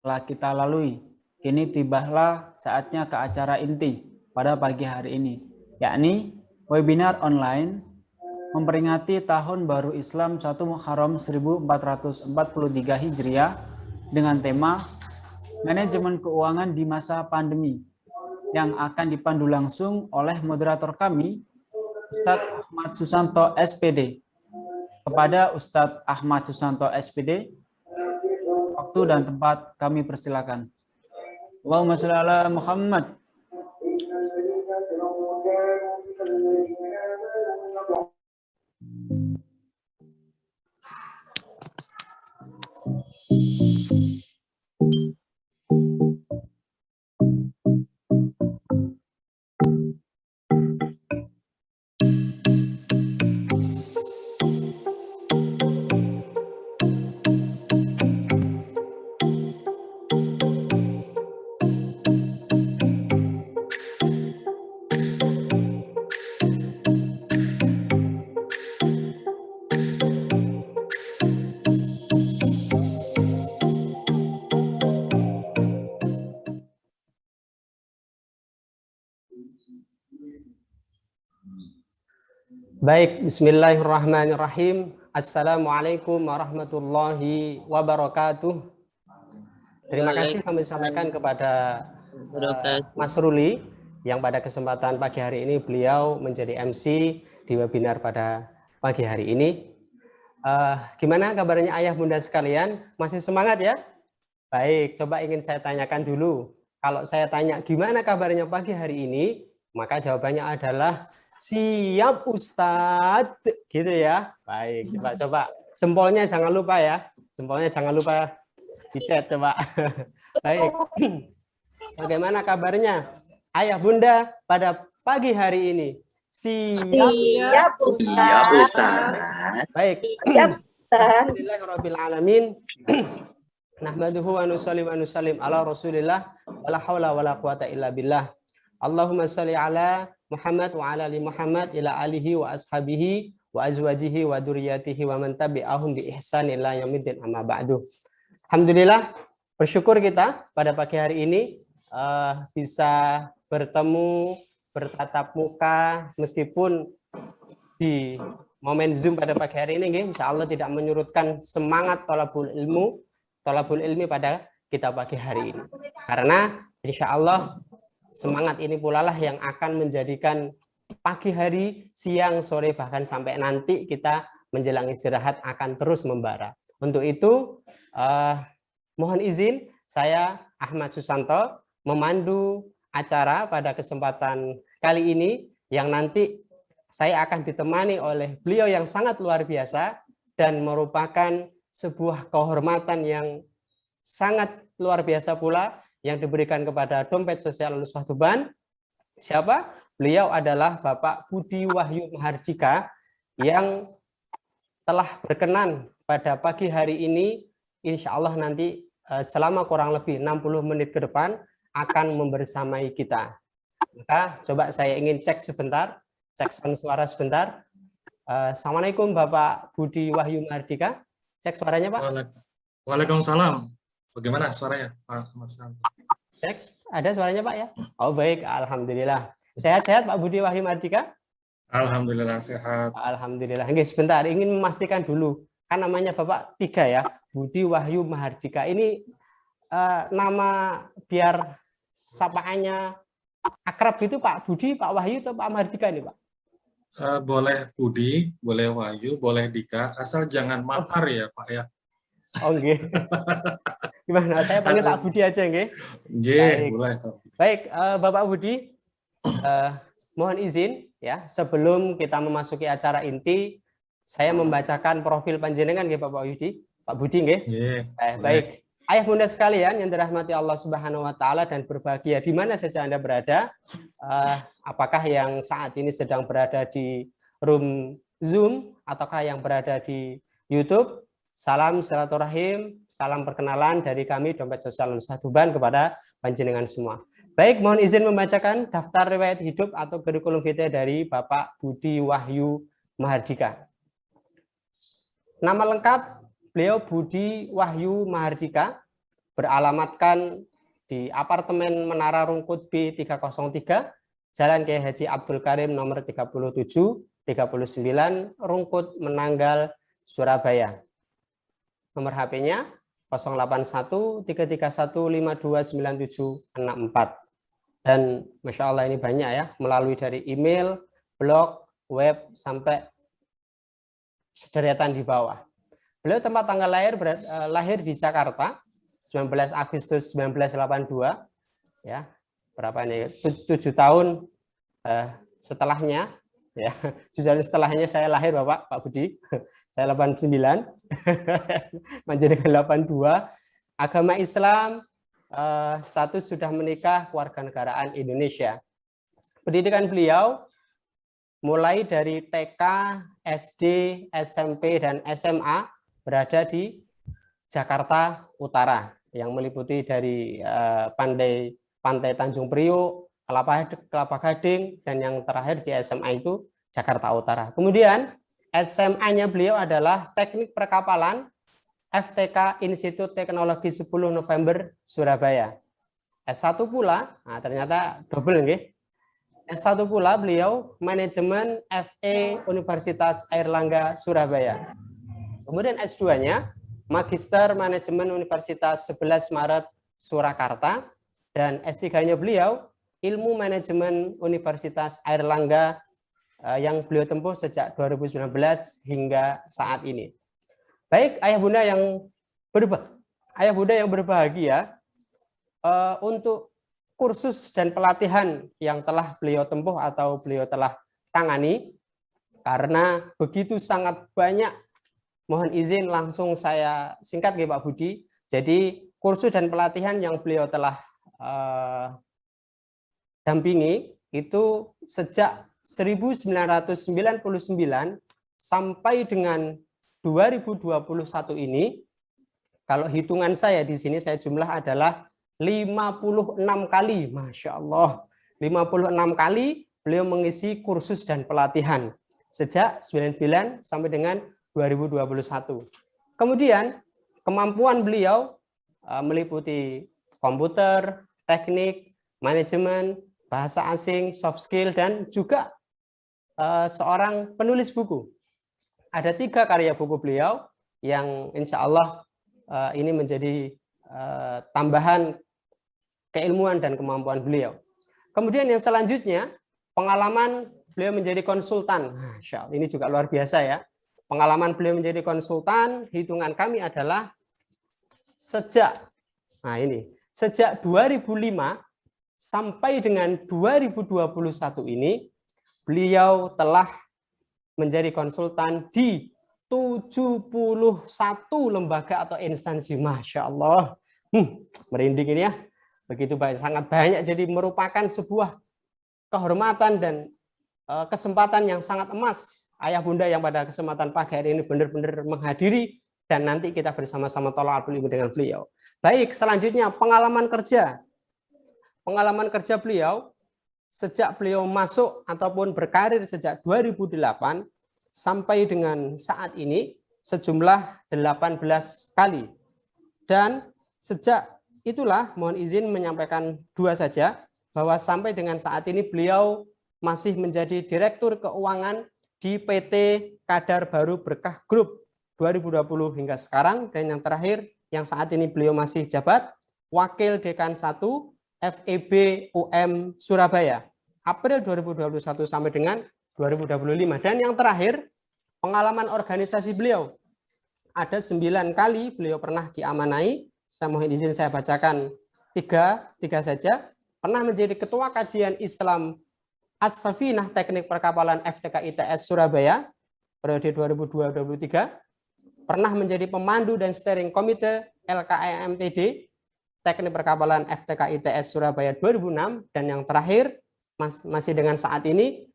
telah kita lalui. Kini tibalah saatnya ke acara inti pada pagi hari ini, yakni webinar online memperingati Tahun Baru Islam 1 Muharram 1443 Hijriah dengan tema Manajemen Keuangan di Masa Pandemi yang akan dipandu langsung oleh moderator kami, Ustadz Ahmad Susanto SPD. Kepada Ustadz Ahmad Susanto SPD, waktu dan tempat kami persilakan. Allahumma shalli ala Muhammad. Baik, bismillahirrahmanirrahim. Assalamualaikum warahmatullahi wabarakatuh. Terima kasih kami sampaikan kepada Mas Ruli yang pada kesempatan pagi hari ini beliau menjadi MC di webinar pada pagi hari ini. Gimana kabarnya ayah bunda sekalian? Masih semangat ya? Baik, coba ingin saya tanyakan dulu. Kalau saya tanya gimana kabarnya pagi hari ini, maka jawabannya adalah siap Ustadz, gitu ya. Baik, coba jempolnya jangan lupa ya. Jempolnya jangan lupa dicet coba. Baik. Bagaimana kabarnya ayah bunda pada pagi hari ini? Siap Ustadz. Baik. Alhamdulillahirabbil alamin. Nahmaduhu wa nusalli wa nusallim ala Rasulillah wala haula wala quwata illa billah. Allahumma shalli ala Muhammad wa ala ali Muhammad ila alihi wa ashabihi wa azwajihi wa dzurriyyatihi wa man tabi'ahum bi ihsan ila yaumiddin amma ba'du. Alhamdulillah, bersyukur kita pada pagi hari ini bisa bertemu, bertatap muka meskipun di momen Zoom pada pagi hari ini, insya Allah tidak menyurutkan semangat thalabul ilmi pada kita pagi hari ini. Karena insya Allah semangat ini pula lah yang akan menjadikan pagi hari, siang, sore, bahkan sampai nanti kita menjelang istirahat akan terus membara. Untuk itu, mohon izin saya Ahmad Susanto memandu acara pada kesempatan kali ini yang nanti saya akan ditemani oleh beliau yang sangat luar biasa dan merupakan sebuah kehormatan yang sangat luar biasa pula yang diberikan kepada Dompet Sosial Al-Nuswah Tuban. Siapa? Beliau adalah Bapak Budi Wahyu Mahardika yang telah berkenan pada pagi hari ini, insya Allah nanti selama kurang lebih 60 menit ke depan akan membersamai kita. Maka coba saya ingin cek sebentar, cek sound suara sebentar. Assalamualaikum Bapak Budi Wahyu Mahardika. Cek suaranya Pak. Waalaikumsalam. Bagaimana suaranya Pak Mas? Cek, ada suaranya Pak ya? Oh baik, alhamdulillah. Sehat-sehat Pak Budi Wahyu Mahardika? Alhamdulillah sehat. Alhamdulillah. Oke, sebentar, ingin memastikan dulu. Kan namanya Bapak 3 ya, Budi Wahyu Mahardika. Ini nama biar sapaannya akrab gitu Pak Budi, Pak Wahyu atau Pak Mahardika nih Pak? Boleh Budi, boleh Wahyu, boleh Dika, asal jangan Mahar ya Pak ya. Oh nggih. Gimana? Saya panggil Pak Budi aja nggih. Nggih, boleh Pak. Baik, Bapak Budi, mohon izin ya, sebelum kita memasuki acara inti, saya membacakan profil panjenengan nggih Bapak Budi. Pak Budi nggih. Baik. Ayah bunda sekalian yang dirahmati Allah Subhanahu wa taala dan berbahagia di mana saja Anda berada, apakah yang saat ini sedang berada di room Zoom ataukah yang berada di YouTube? Salam silaturahim, salam perkenalan dari kami Dompet Sosial Al-Nuswah Tuban kepada panjenengan semua. Baik, mohon izin membacakan daftar riwayat hidup atau kurikulum vitae dari Bapak Budi Wahyu Mahardika. Nama lengkap beliau Budi Wahyu Mahardika, beralamatkan di apartemen Menara Rungkut B303, Jalan Kiai Haji Abdul Karim nomor 37, 39, Rungkut, Menanggal, Surabaya. Nomor HP-nya 081 331 529764. Dan Masya Allah ini banyak ya, melalui dari email, blog, web, sampai sederetan di bawah. Beliau tempat tanggal lahir di Jakarta, 19 Agustus 1982, ya, berapa ini? 7 tahun setelahnya, ya, 7 tahun setelahnya saya lahir, Pak Budi. Saya 89, menjadi 82. Agama Islam, status sudah menikah, kewarganegaraan Indonesia. Pendidikan beliau mulai dari TK, SD, SMP, dan SMA berada di Jakarta Utara, yang meliputi dari Pantai Tanjung Priuk, Kelapa Gading, dan yang terakhir di SMA itu Jakarta Utara. Kemudian SMA-nya beliau adalah Teknik Perkapalan FTK Institut Teknologi 10 November Surabaya. S1 pula, nah ternyata double nggih. S1 pula beliau Manajemen FE Universitas Airlangga Surabaya. Kemudian S2-nya Magister Manajemen Universitas 11 Maret Surakarta, dan S3-nya beliau Ilmu Manajemen Universitas Airlangga yang beliau tempuh sejak 2019 hingga saat ini. Baik, ayah bunda yang berbahagia, untuk kursus dan pelatihan yang telah beliau tempuh atau beliau telah tangani, karena begitu sangat banyak, mohon izin langsung saya singkat ya Pak Budi. Jadi kursus dan pelatihan yang beliau telah dampingi itu sejak 1999 sampai dengan 2021 ini, kalau hitungan saya di sini saya jumlah adalah 56 kali, Masya Allah. 56 kali beliau mengisi kursus dan pelatihan sejak 99 sampai dengan 2021. Kemudian kemampuan beliau meliputi komputer, teknik, manajemen, bahasa asing, soft skill, dan juga seorang penulis buku. Ada 3 karya buku beliau yang insya Allah ini menjadi tambahan keilmuan dan kemampuan beliau. Kemudian yang selanjutnya, pengalaman beliau menjadi konsultan. Masya Allah, ini juga luar biasa ya. Pengalaman beliau menjadi konsultan, hitungan kami adalah sejak 2005 sampai dengan 2021 ini, beliau telah menjadi konsultan di 71 lembaga atau instansi. Masya Allah, merinding ini ya. Begitu banyak, sangat banyak. Jadi merupakan sebuah kehormatan dan kesempatan yang sangat emas. Ayah bunda yang pada kesempatan pagi hari ini benar-benar menghadiri, dan nanti kita bersama-sama thalaqul ilmi dengan beliau. Baik, selanjutnya pengalaman kerja. Pengalaman kerja beliau sejak beliau masuk ataupun berkarir sejak 2008 sampai dengan saat ini sejumlah 18 kali. Dan sejak itulah mohon izin menyampaikan 2 saja, bahwa sampai dengan saat ini beliau masih menjadi Direktur Keuangan di PT Kadar Baru Berkah Group 2020 hingga sekarang. Dan yang terakhir yang saat ini beliau masih jabat Wakil Dekan 1 FEB UM Surabaya April 2021 sampai dengan 2025. Dan yang terakhir, pengalaman organisasi beliau. Ada 9 kali beliau pernah diamanai. Saya mohon izin saya bacakan 3 saja. Pernah menjadi Ketua Kajian Islam As-Safinah Teknik Perkapalan FTK ITS Surabaya periode 2002-2023. Pernah menjadi Pemandu dan Steering Komite LKMTD Teknik Perkapalan FTK ITS Surabaya 2006. Dan yang terakhir, masih dengan saat ini,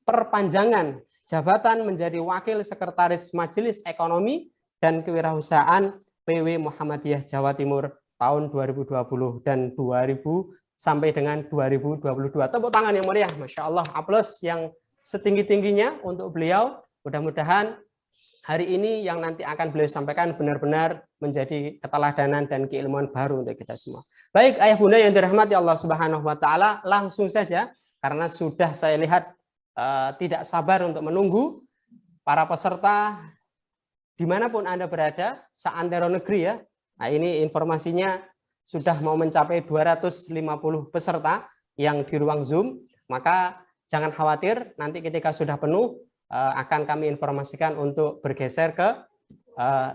perpanjangan jabatan menjadi Wakil Sekretaris Majelis Ekonomi dan Kewirausahaan PW Muhammadiyah Jawa Timur tahun 2020 dan 2000 sampai dengan 2022. Tepuk tangan yang meriah, Masya Allah. Aplaus yang setinggi-tingginya untuk beliau. Mudah-mudahan hari ini yang nanti akan beliau sampaikan benar-benar menjadi keteladanan dan keilmuan baru untuk kita semua. Baik, ayah bunda yang dirahmati Allah Subhanahu wa taala, langsung saja karena sudah saya lihat tidak sabar untuk menunggu para peserta dimanapun Anda berada, seantero negeri ya. Nah, ini informasinya sudah mau mencapai 250 peserta yang di ruang Zoom, maka jangan khawatir, nanti ketika sudah penuh akan kami informasikan untuk bergeser ke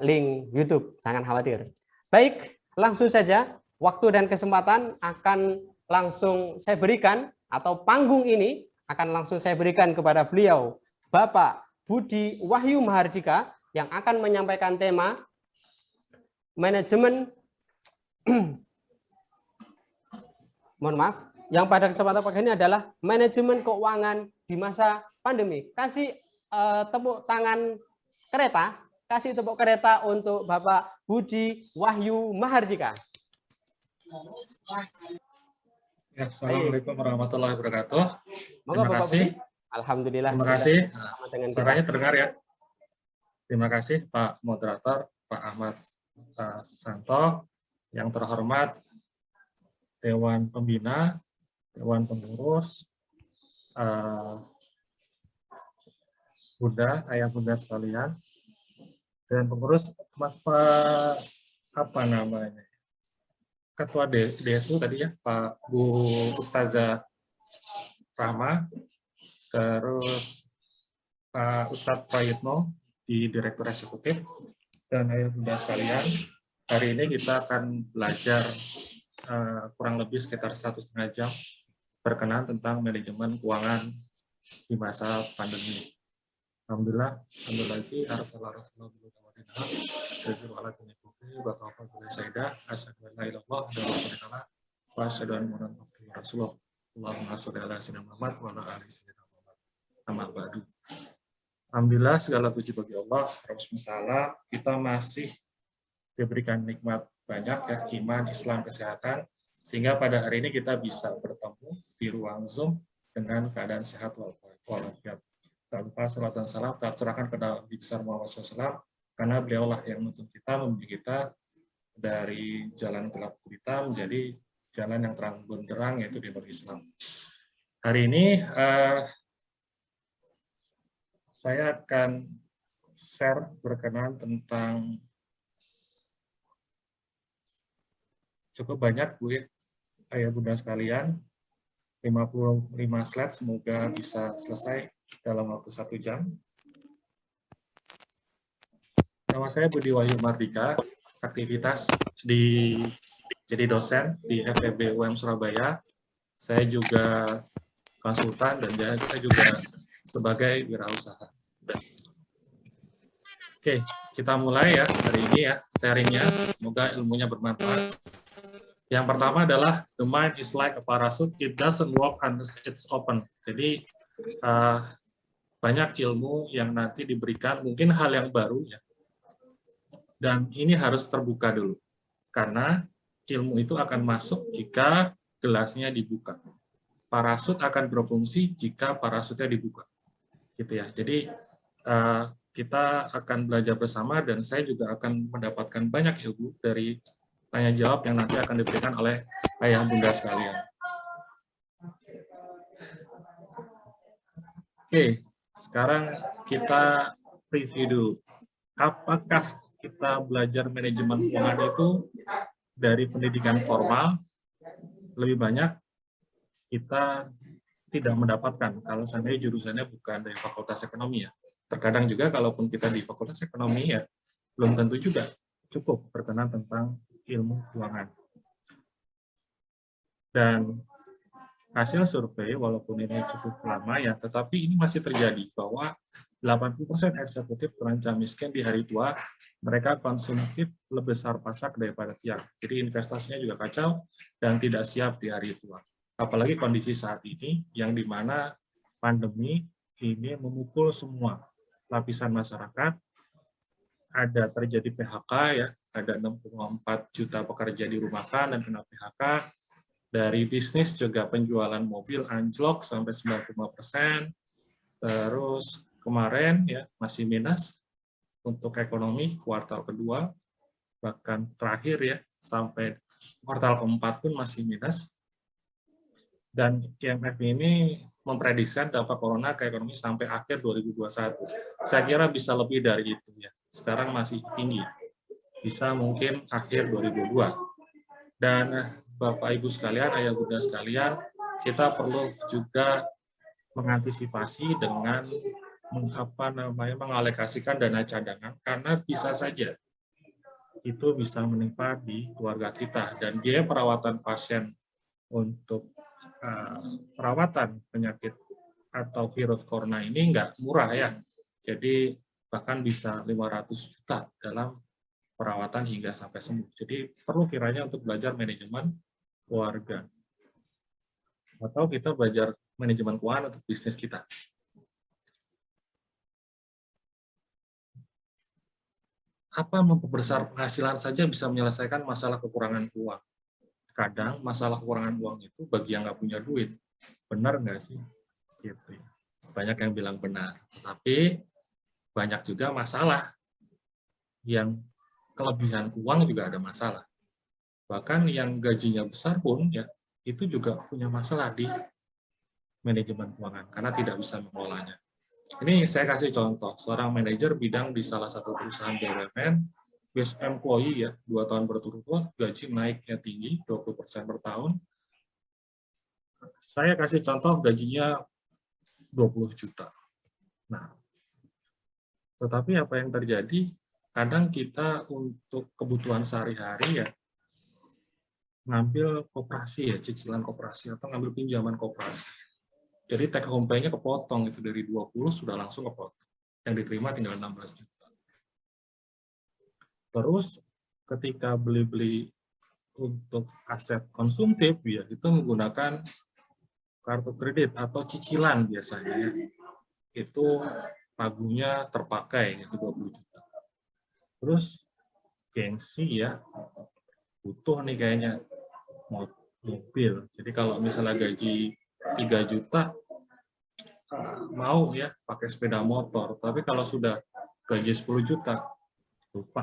link YouTube. Jangan khawatir. Baik, langsung saja waktu dan kesempatan akan langsung saya berikan, atau panggung ini akan langsung saya berikan kepada beliau, Bapak Budi Wahyu Mahardika, yang akan menyampaikan tema manajemen mohon maaf, yang pada kesempatan pagi ini adalah manajemen keuangan di masa pandemi. Kasih tepuk tangan kereta, kasih tepuk kereta untuk Bapak Budi Wahyu Mahardika. Ya, Assalamualaikum warahmatullahi wabarakatuh. Terima kasih. Alhamdulillah. Terima kasih. Dengan suaranya terdengar ya. Terima kasih Pak Moderator, Pak Ahmad Susanto, yang terhormat Dewan Pembina, Dewan Pengurus, Bunda, ayah bunda sekalian, dan pengurus Mas Pak apa namanya? Ketua DSU tadi ya, Pak Bu Ustazah Rahma, terus Pak Ustadz Prayitno di Direktur Eksekutif, dan ayah bunda sekalian, hari ini kita akan belajar kurang lebih sekitar 1,5 jam berkenaan tentang manajemen keuangan di masa pandemi. Alhamdulillah, sih arsalah rasulullah Alhamdulillah, segala puji bagi Allah, kita masih diberikan nikmat banyak ya, iman, Islam, kesehatan, sehingga pada hari ini kita bisa bertemu di ruang Zoom dengan keadaan sehat walafiat. Tak lupa salat dan salam tercurahkan kepada Nabi besar Muhammad SAW, karena beliaulah yang menuntun kita, membimbing kita dari jalan gelap gulita menjadi jalan yang terang benderang, yaitu di Islam. Hari ini saya akan share berkenaan tentang cukup banyak Bu ya, ayah bunda sekalian, 55 slide, semoga bisa selesai dalam waktu 1 jam. Nama saya Budi Wahyu Mahardika, aktivitas jadi dosen di FEB UM Surabaya. Saya juga konsultan dan saya juga sebagai wirausaha. Oke, kita mulai ya hari ini ya sharingnya. Semoga ilmunya bermanfaat. Yang pertama adalah the mind is like a parachute, it doesn't work unless it's open. Jadi banyak ilmu yang nanti diberikan, mungkin hal yang baru ya. Dan ini harus terbuka dulu. Karena ilmu itu akan masuk jika gelasnya dibuka. Parasut akan berfungsi jika parasutnya dibuka. Gitu ya. Jadi kita akan belajar bersama dan saya juga akan mendapatkan banyak ilmu dari tanya jawab yang nanti akan diberikan oleh ayah bunda sekalian. Oke, sekarang kita review dulu. Apakah kita belajar manajemen keuangan itu dari pendidikan formal? Lebih banyak kita tidak mendapatkan kalau seandainya jurusannya bukan dari Fakultas Ekonomi ya. Terkadang juga kalaupun kita di Fakultas Ekonomi ya belum tentu juga cukup berkenan tentang ilmu keuangan. Dan hasil survei, walaupun ini cukup lama ya, tetapi ini masih terjadi bahwa 80% eksekutif terancam miskin di hari tua, mereka konsumtif lebih besar pasak daripada tiang. Jadi investasinya juga kacau dan tidak siap di hari tua. Apalagi kondisi saat ini, yang dimana pandemi ini memukul semua lapisan masyarakat, ada terjadi PHK ya, ada 64 juta pekerja dirumahkan dan kena PHK. Dari bisnis juga penjualan mobil anjlok sampai 95%. Terus kemarin ya masih minus, untuk ekonomi kuartal kedua, bahkan terakhir ya, sampai kuartal keempat pun masih minus. Dan IMF ini memprediksikan dampak corona ke ekonomi sampai akhir 2021. Saya kira bisa lebih dari itu ya. Sekarang masih tinggi. Bisa mungkin akhir 2022. Dan Bapak Ibu sekalian, Ayah Bunda sekalian, kita perlu juga mengantisipasi dengan mengalokasikan dana cadangan, karena bisa saja itu bisa menimpa di keluarga kita, dan biaya perawatan pasien untuk perawatan penyakit atau virus corona ini nggak murah ya. Jadi bahkan bisa 500 juta dalam perawatan hingga sampai sembuh. Jadi perlu kiranya untuk belajar manajemen keluarga. Atau kita belajar manajemen keuangan untuk bisnis kita. Apa memperbesar penghasilan saja bisa menyelesaikan masalah kekurangan uang? Kadang masalah kekurangan uang itu bagi yang nggak punya duit. Benar nggak sih? Gitu. Banyak yang bilang benar. Tapi banyak juga masalah yang kelebihan uang juga ada masalah. Bahkan yang gajinya besar pun ya itu juga punya masalah di manajemen keuangan karena tidak bisa mengelolanya. Ini saya kasih contoh, seorang manajer bidang di salah satu perusahaan BUMN, best employee ya, 2 tahun berturut-turut, gaji naiknya tinggi, 20% per tahun. Saya kasih contoh gajinya 20 juta. Nah, tetapi apa yang terjadi, kadang kita untuk kebutuhan sehari-hari ya, ngambil koperasi ya, cicilan koperasi, atau ngambil pinjaman koperasi. Jadi take home pay-nya kepotong, itu dari 20 sudah langsung kepotong. Yang diterima tinggal 16 juta. Terus ketika beli-beli untuk aset konsumtif ya itu menggunakan kartu kredit atau cicilan biasanya ya. Itu pagunya terpakai itu 20 juta. Terus gengsi ya butuh nih kayaknya mobil. Jadi kalau misalnya gaji 3 juta mau ya pakai sepeda motor, tapi kalau sudah gaji 10 juta lupa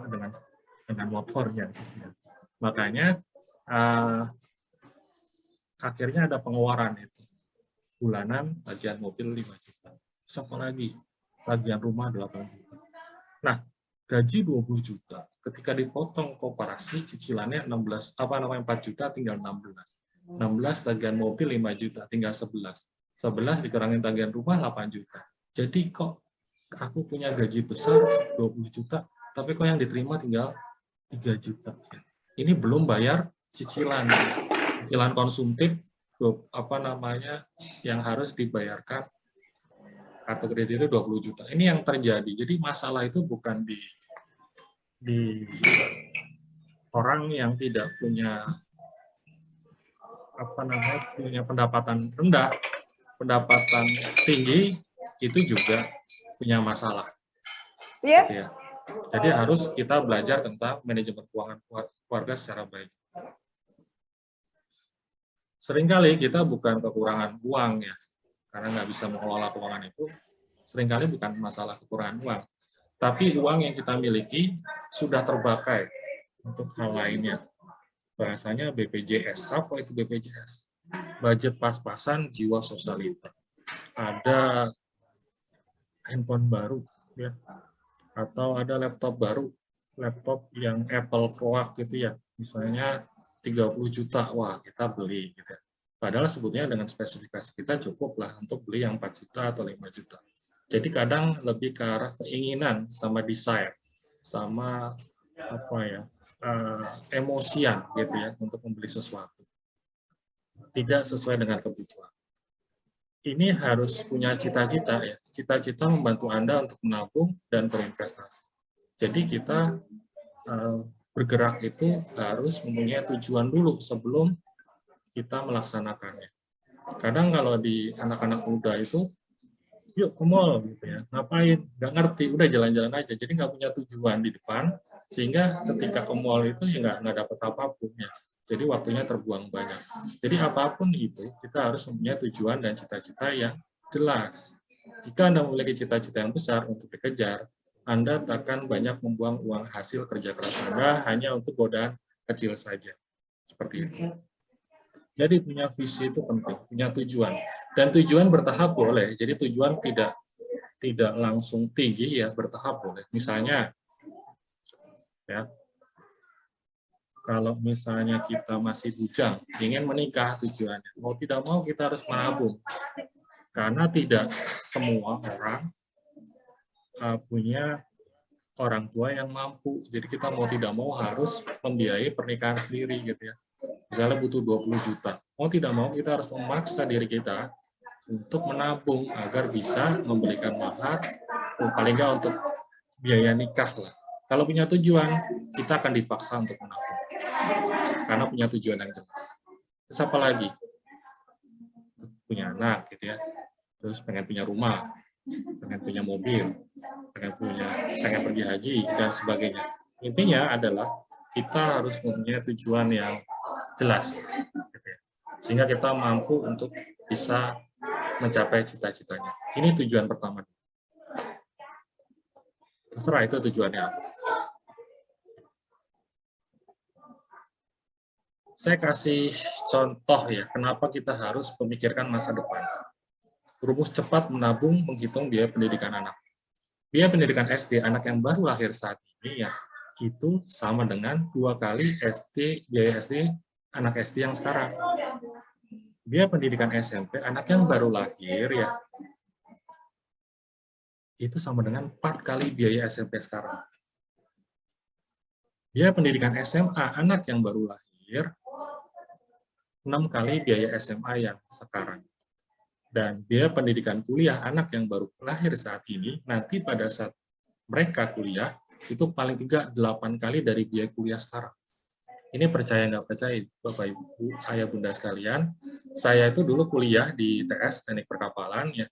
dengan motornya. Makanya akhirnya ada pengeluaran itu. Bulanan tagihan mobil 5 juta. Siapa lagi? Tagihan rumah 8 juta. Nah, gaji 20 juta ketika dipotong koperasi cicilannya 4 juta tinggal 16. 16 tagihan mobil 5 juta tinggal 11. 11 dikurangin tagihan rumah 8 juta. Jadi kok aku punya gaji besar 20 juta tapi kok yang diterima tinggal 3 juta. Ini belum bayar cicilan konsumtif yang harus dibayarkan kartu kredit itu 20 juta. Ini yang terjadi. Jadi masalah itu bukan di orang yang tidak punya punya pendapatan rendah, pendapatan tinggi itu juga punya masalah. Iya. Gitu ya. Jadi harus kita belajar tentang manajemen keuangan keluarga secara baik. Seringkali kita bukan kekurangan uang ya, karena nggak bisa mengelola keuangan itu, seringkali bukan masalah kekurangan uang. Tapi uang yang kita miliki sudah terpakai untuk hal lainnya. Bahasanya BPJS. Apa itu BPJS? Budget pas-pasan jiwa sosialita. Ada handphone baru, ya, atau ada laptop baru, laptop yang Apple Pro gitu ya, misalnya 30 juta, wah kita beli gitu. Padahal sebetulnya dengan spesifikasi kita cukup lah untuk beli yang 4 juta atau 5 juta. Jadi kadang lebih ke arah keinginan sama desire, sama emosian gitu ya untuk membeli sesuatu. Tidak sesuai dengan kebutuhan. Ini harus punya cita-cita ya. Cita-cita membantu Anda untuk menabung dan berinvestasi. Jadi kita bergerak itu harus mempunyai tujuan dulu sebelum kita melaksanakannya. Kadang kalau di anak-anak muda itu, yuk ke mall gitu ya, ngapain? Nggak ngerti, udah jalan-jalan aja. Jadi nggak punya tujuan di depan, sehingga ketika ke mall itu ya nggak dapat apapun ya. Jadi waktunya terbuang banyak. Jadi apapun itu, kita harus mempunyai tujuan dan cita-cita yang jelas. Jika Anda memiliki cita-cita yang besar untuk dikejar, Anda takkan banyak membuang uang hasil kerja keras Anda hanya untuk godaan kecil saja. Seperti itu. Jadi punya visi itu penting, punya tujuan. Dan tujuan bertahap boleh. Jadi tujuan tidak langsung tinggi, ya bertahap boleh. Misalnya, ya, kalau misalnya kita masih bujang, ingin menikah tujuannya, mau tidak mau kita harus menabung. Karena tidak semua orang punya orang tua yang mampu. Jadi kita mau tidak mau harus membiayai pernikahan sendiri gitu ya. Misalnya butuh 20 juta. Mau tidak mau kita harus memaksa diri kita untuk menabung agar bisa memberikan mahar, paling nggak untuk biaya nikah lah. Kalau punya tujuan, kita akan dipaksa untuk menabung. Karena punya tujuan yang jelas. Terus apa lagi? Punya anak gitu ya. Terus pengen punya rumah, pengen punya mobil, pengen pergi haji, dan sebagainya. Intinya adalah kita harus mempunyai tujuan yang jelas, gitu ya. Sehingga kita mampu untuk bisa mencapai cita-citanya. Ini tujuan pertama. Terserah itu tujuannya apa. Saya kasih contoh ya, kenapa kita harus memikirkan masa depan. Rumus cepat menabung menghitung biaya pendidikan anak. Biaya pendidikan SD anak yang baru lahir saat ini ya itu sama dengan 2 kali biaya SD anak SD yang sekarang. Biaya pendidikan SMP anak yang baru lahir ya itu sama dengan 4 kali biaya SMP sekarang. Biaya pendidikan SMA anak yang baru lahir 6 kali biaya SMA yang sekarang. Dan biaya pendidikan kuliah anak yang baru lahir saat ini, nanti pada saat mereka kuliah, itu paling tidak 8 kali dari biaya kuliah sekarang. Ini percaya nggak percaya, Bapak Ibu, Ayah Bunda sekalian, saya itu dulu kuliah di TS, Teknik Perkapalan, ya.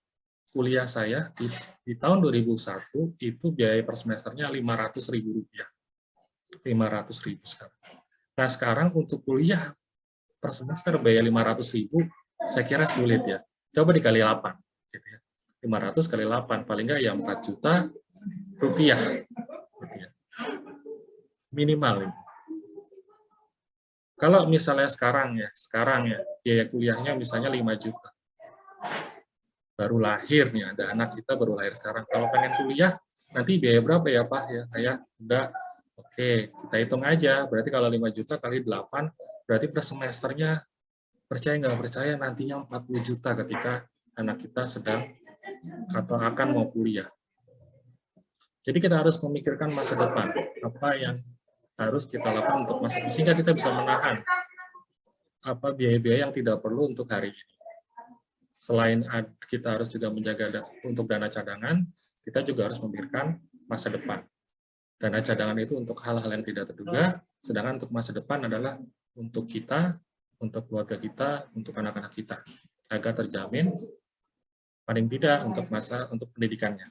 Kuliah saya di tahun 2001, itu biaya per semesternya Rp500.000. 500.000 sekarang. Nah, sekarang untuk kuliah per semester biaya 500.000, saya kira sulit ya. Coba dikali 8. Gitu ya. 500 kali 8, paling nggak ya 4 juta rupiah. Gitu ya. Minimal. Ini. Kalau misalnya sekarang ya, biaya kuliahnya misalnya 5 juta. Baru lahir nih, ada anak kita baru lahir sekarang. Kalau pengen kuliah, nanti biaya berapa ya Pak? Ya, Ayah, udah. Oke, kita hitung aja. Berarti kalau 5 juta kali 8, berarti per semesternya, percaya nggak percaya, nantinya 40 juta ketika anak kita sedang atau akan mau kuliah. Jadi kita harus memikirkan masa depan, apa yang harus kita lakukan untuk masa depan, sehingga kita bisa menahan apa biaya-biaya yang tidak perlu untuk hari ini. Selain kita harus juga menjaga untuk dana cadangan, kita juga harus memikirkan masa depan. Dana cadangan itu untuk hal-hal yang tidak terduga, sedangkan untuk masa depan adalah untuk kita, untuk keluarga kita, untuk anak-anak kita, agar terjamin paling tidak untuk pendidikannya.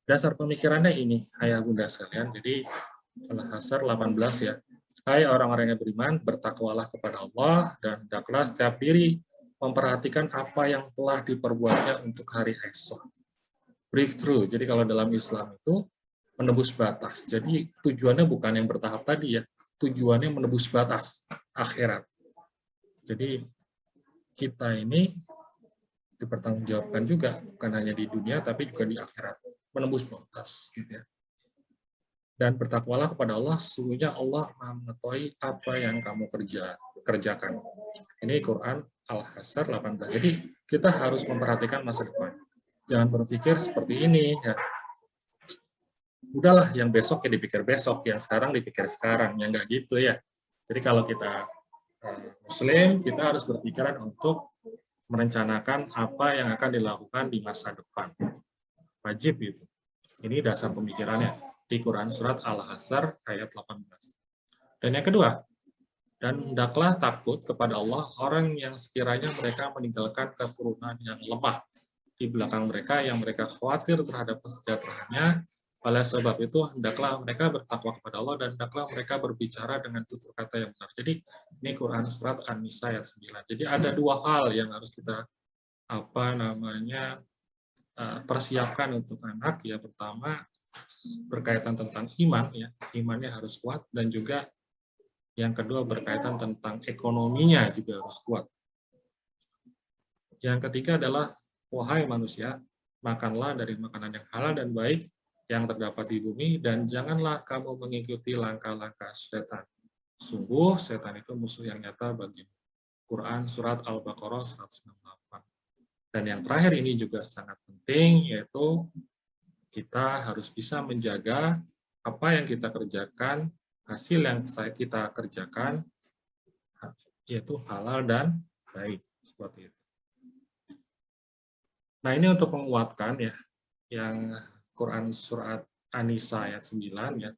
Dasar pemikirannya ini, Ayah Bunda sekalian. Jadi Al-Hasr 18 ya. Hai orang-orang yang beriman, bertakwalah kepada Allah dan hendaklah setiap diri memperhatikan apa yang telah diperbuatnya untuk hari esok. Breakthrough. Jadi kalau dalam Islam itu menembus batas. Jadi tujuannya bukan yang bertahap tadi ya. Tujuannya menembus batas akhirat. Jadi kita ini dipertanggungjawabkan juga bukan hanya di dunia tapi juga di akhirat, menembus batas gitu ya. Dan bertakwalah kepada Allah, sesungguhnya Allah mengetahui apa yang kamu kerjakan. Ini Quran Al-Hasr 18. Jadi kita harus memperhatikan masa depan. Jangan berpikir seperti ini ya. Udahlah yang besok ya dipikir besok, yang sekarang dipikir sekarang, yang enggak gitu ya. Jadi kalau kita Muslim, kita harus berpikiran untuk merencanakan apa yang akan dilakukan di masa depan. Wajib itu. Ini dasar pemikirannya di Quran Surat Al-Hasr ayat 18. Dan yang kedua, dan hendaklah takut kepada Allah orang yang sekiranya mereka meninggalkan keturunan yang lemah di belakang mereka, yang mereka khawatir terhadap kesejahteraannya. Oleh sebab itu, hendaklah mereka bertakwa kepada Allah dan hendaklah mereka berbicara dengan tutur kata yang benar. Jadi, ini Quran Surat An-Nisa ayat 9. Jadi, ada dua hal yang harus kita persiapkan untuk anak ya, pertama berkaitan tentang iman ya, imannya harus kuat, dan juga yang kedua berkaitan tentang ekonominya juga harus kuat. Yang ketiga adalah, wahai manusia, makanlah dari makanan yang halal dan baik yang terdapat di bumi, dan janganlah kamu mengikuti langkah-langkah setan. Sungguh, setan itu musuh yang nyata bagimu. Quran Surat Al-Baqarah 168. Dan yang terakhir ini juga sangat penting, yaitu kita harus bisa menjaga apa yang kita kerjakan, hasil yang kita kerjakan, yaitu halal dan baik. Seperti itu. Nah, ini untuk menguatkan ya, yang Quran Surat An-Nisa ayat 9 ya,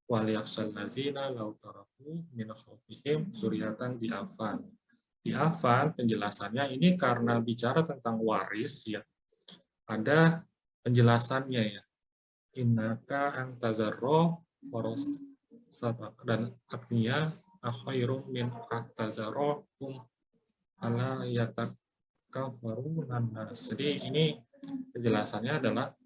waliyakhshal ladzina law taraku min khalfihim dzurriyyatan di'afan. Di'afan penjelasannya ini karena bicara tentang waris ya, ada penjelasannya ya. Innaka antazarro waros sabak, dan agniya akhairum min antazarro ala yatakafaru nanas. Jadi ini penjelasannya adalah,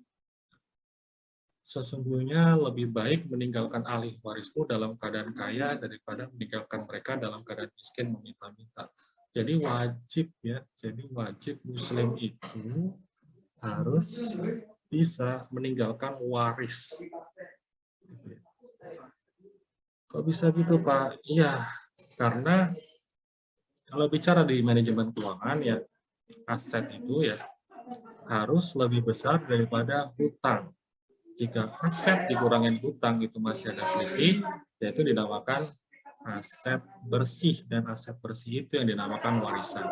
sesungguhnya lebih baik meninggalkan ahli warismu dalam keadaan kaya daripada meninggalkan mereka dalam keadaan miskin meminta-minta. Jadi wajib ya, jadi wajib Muslim itu harus bisa meninggalkan waris. Kok bisa gitu, Pak? Iya, karena kalau bicara di manajemen keuangan ya, aset itu ya harus lebih besar daripada hutang. Jika aset dikurangin hutang itu masih ada selisih, yaitu dinamakan aset bersih, dan aset bersih itu yang dinamakan warisan.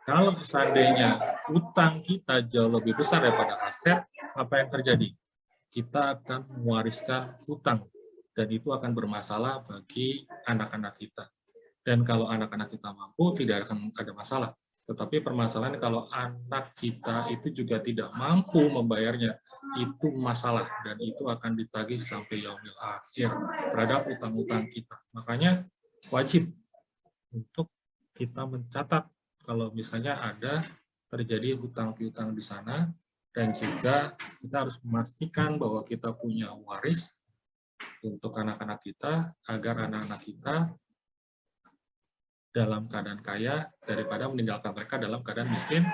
Kalau seandainya hutang kita jauh lebih besar daripada aset, apa yang terjadi? Kita akan mewariskan hutang, dan itu akan bermasalah bagi anak-anak kita. Dan kalau anak-anak kita mampu, tidak akan ada masalah. Tetapi permasalahan kalau anak kita itu juga tidak mampu membayarnya, itu masalah, dan itu akan ditagih sampai yaumil akhir terhadap utang-utang kita. Makanya wajib untuk kita mencatat kalau misalnya ada terjadi hutang piutang di sana, dan juga kita harus memastikan bahwa kita punya waris untuk anak-anak kita, agar anak-anak kita dalam keadaan kaya daripada meninggalkan mereka dalam keadaan miskin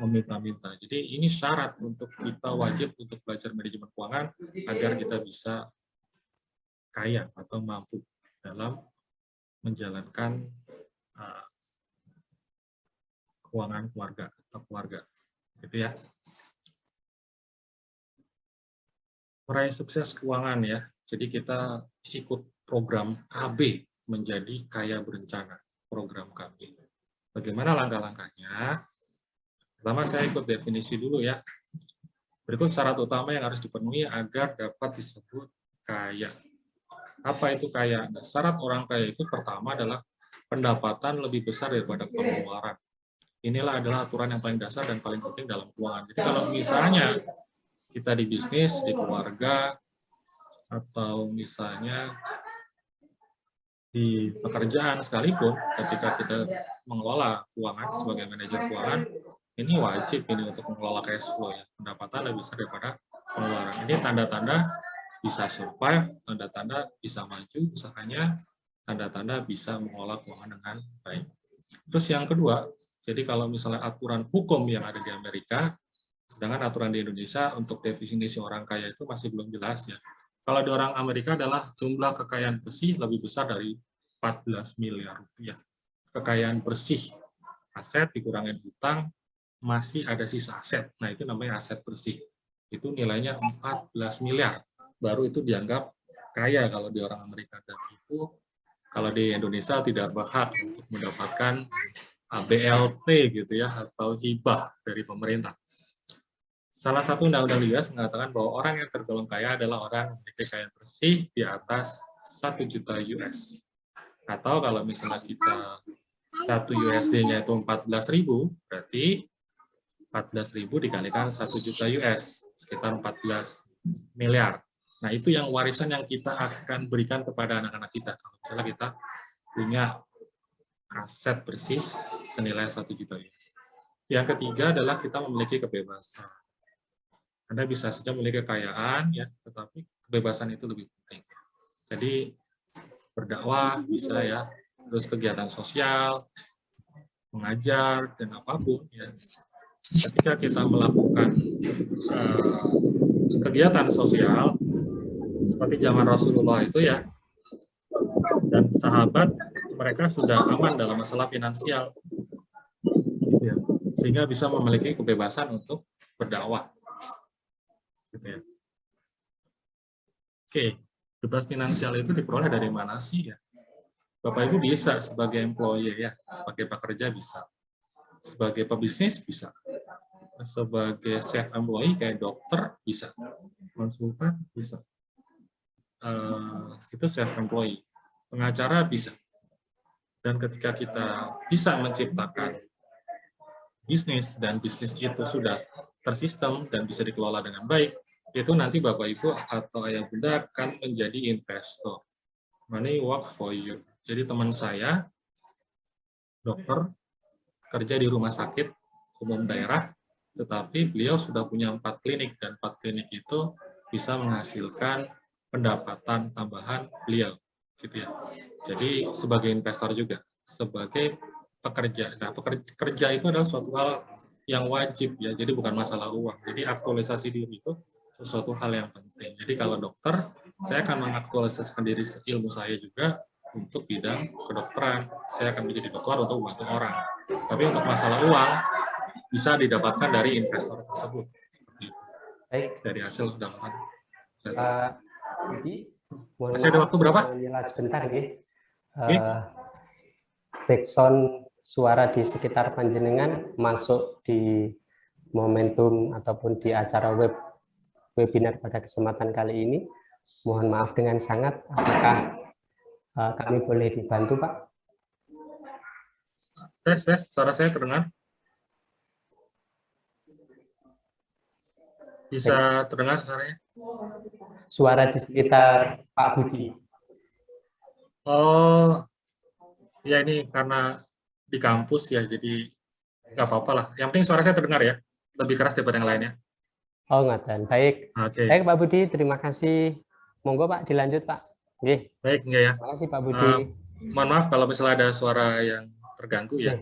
meminta-minta. Jadi ini syarat untuk kita wajib untuk belajar manajemen keuangan agar kita bisa kaya atau mampu dalam menjalankan keuangan keluarga atau keluarga. Gitu ya. Meraih sukses keuangan ya. Jadi kita ikut program KB menjadi kaya berencana. Program KB. Bagaimana langkah-langkahnya? Pertama saya ikut definisi dulu ya. Berikut syarat utama yang harus dipenuhi agar dapat disebut kaya. Apa itu kaya? Nah, syarat orang kaya itu pertama adalah pendapatan lebih besar daripada pengeluaran. Inilah adalah aturan yang paling dasar dan paling penting dalam keuangan. Jadi kalau misalnya kita di bisnis, di keluarga, atau misalnya di pekerjaan sekalipun, ketika kita mengelola keuangan sebagai manajer keuangan, ini wajib ini untuk mengelola cash flow ya. Pendapatan lebih besar daripada pengeluaran. Ini tanda-tanda bisa survive, tanda-tanda bisa maju usahanya, tanda-tanda bisa mengelola keuangan dengan baik. Terus yang kedua, jadi kalau misalnya aturan hukum yang ada di Amerika, sedangkan aturan di Indonesia untuk definisi orang kaya itu masih belum jelas ya. Kalau di orang Amerika adalah jumlah kekayaan bersih lebih besar dari 14 miliar rupiah. Kekayaan bersih, aset dikurangin hutang, masih ada sisa aset. Nah, itu namanya aset bersih. Itu nilainya 14 miliar. Baru itu dianggap kaya kalau di orang Amerika. Dan itu kalau di Indonesia tidak berhak untuk mendapatkan BLT gitu ya, atau hibah dari pemerintah. Salah satu undang-undang US mengatakan bahwa orang yang tergolong kaya adalah orang yang memiliki kekayaan bersih di atas 1 juta US. Atau kalau misalnya kita 1 USD-nya itu 14.000, berarti 14.000 dikalikan 1 juta US, sekitar 14 miliar. Nah, itu yang warisan yang kita akan berikan kepada anak-anak kita. Kalau misalnya kita punya aset bersih senilai 1 juta US. Yang ketiga adalah kita memiliki kebebasan. Anda bisa saja memiliki kekayaan, ya, tetapi kebebasan itu lebih penting. Jadi berdakwah bisa ya, terus kegiatan sosial, mengajar dan apapun ya. Ketika kita melakukan kegiatan sosial seperti zaman Rasulullah itu ya, dan sahabat mereka sudah aman dalam masalah finansial, gitu ya, sehingga bisa memiliki kebebasan untuk berdakwah, gitu ya. Oke, bebas finansial itu diperoleh dari mana sih ya? Bapak Ibu bisa sebagai employee ya, sebagai pekerja bisa, sebagai pebisnis bisa, sebagai self employee kayak dokter bisa, konsultan bisa, itu self employee, pengacara bisa. Dan ketika kita bisa menciptakan bisnis dan bisnis itu sudah tersistem dan bisa dikelola dengan baik, itu nanti Bapak Ibu atau Ayah Bunda akan menjadi investor. Money work for you. Jadi teman saya, dokter, kerja di rumah sakit umum daerah, tetapi beliau sudah punya 4 klinik, dan 4 klinik itu bisa menghasilkan pendapatan tambahan beliau. Gitu ya. Jadi sebagai investor juga, sebagai pekerja. Nah, kerja itu adalah suatu hal yang wajib ya, jadi bukan masalah uang. Jadi aktualisasi diri itu sesuatu hal yang penting. Jadi kalau dokter, saya akan mengaktualisasikan diri ilmu saya juga untuk bidang kedokteran. Saya akan menjadi dokter untuk membantu orang. Tapi untuk masalah uang bisa didapatkan dari investor tersebut. Seperti itu. Baik. Dari hasil pendapatan. Jadi, masih ada waktu berapa? Sebentar nih. Backsound suara di sekitar panjenengan masuk di momentum ataupun di acara webinar pada kesempatan kali ini. Mohon maaf dengan sangat. Apakah kami boleh dibantu, Pak? Tes, suara saya terdengar? Bisa terdengar suaranya? Suara di sekitar Pak Budi. Oh, ya ini karena di kampus ya, jadi nggak apa-apa lah. Yang penting suara saya terdengar ya, lebih keras daripada yang lainnya. Oh, ngaten. Baik. Oke. Baik, Pak Budi, terima kasih. Monggo, Pak, dilanjut, Pak. Oke. Baik, enggak ya. Terima kasih, Pak Budi. Mohon maaf kalau misalnya ada suara yang terganggu ya.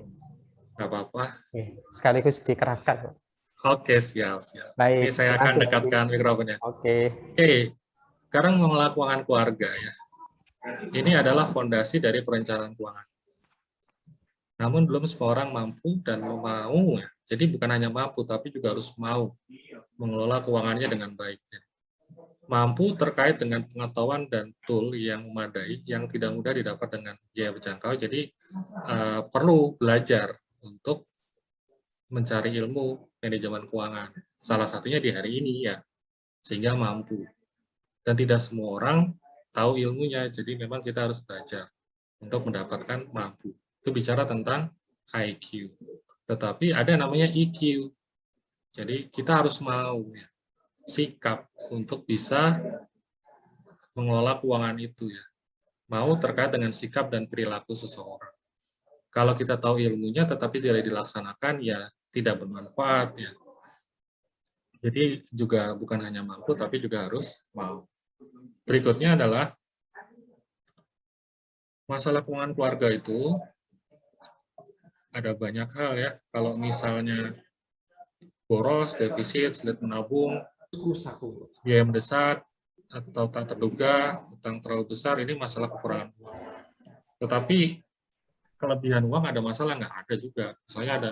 Nggak apa-apa. Sekaligus dikeraskan, Pak. Oke, siap. Baik. Ini saya akan dekatkan mikrofonnya. Oke. Sekarang mengelola keuangan keluarga ya. Ini adalah fondasi dari perencanaan keuangan. Namun belum semua orang mampu dan mau ya. Jadi bukan hanya mampu, tapi juga harus mau mengelola keuangannya dengan baik. Mampu terkait dengan pengetahuan dan tool yang memadai, yang tidak mudah didapat dengan biaya berjangkau. Jadi perlu belajar untuk mencari ilmu manajemen keuangan. Salah satunya di hari ini ya, sehingga mampu. Dan tidak semua orang tahu ilmunya, jadi memang kita harus belajar untuk mendapatkan mampu. Itu bicara tentang IQ. Tetapi ada namanya EQ. Jadi kita harus mau ya, sikap untuk bisa mengelola keuangan itu ya. Mau terkait dengan sikap dan perilaku seseorang. Kalau kita tahu ilmunya tetapi tidak dilaksanakan ya tidak bermanfaat ya. Jadi juga bukan hanya mampu tapi juga harus mau. Berikutnya adalah masalah keuangan keluarga itu ada banyak hal ya. Kalau misalnya boros, defisit, sulit menabung, biaya mendesak, atau tak terduga, utang terlalu besar, ini masalah kekurangan uang. Tetapi kelebihan uang ada masalah? Nggak ada juga. Misalnya ada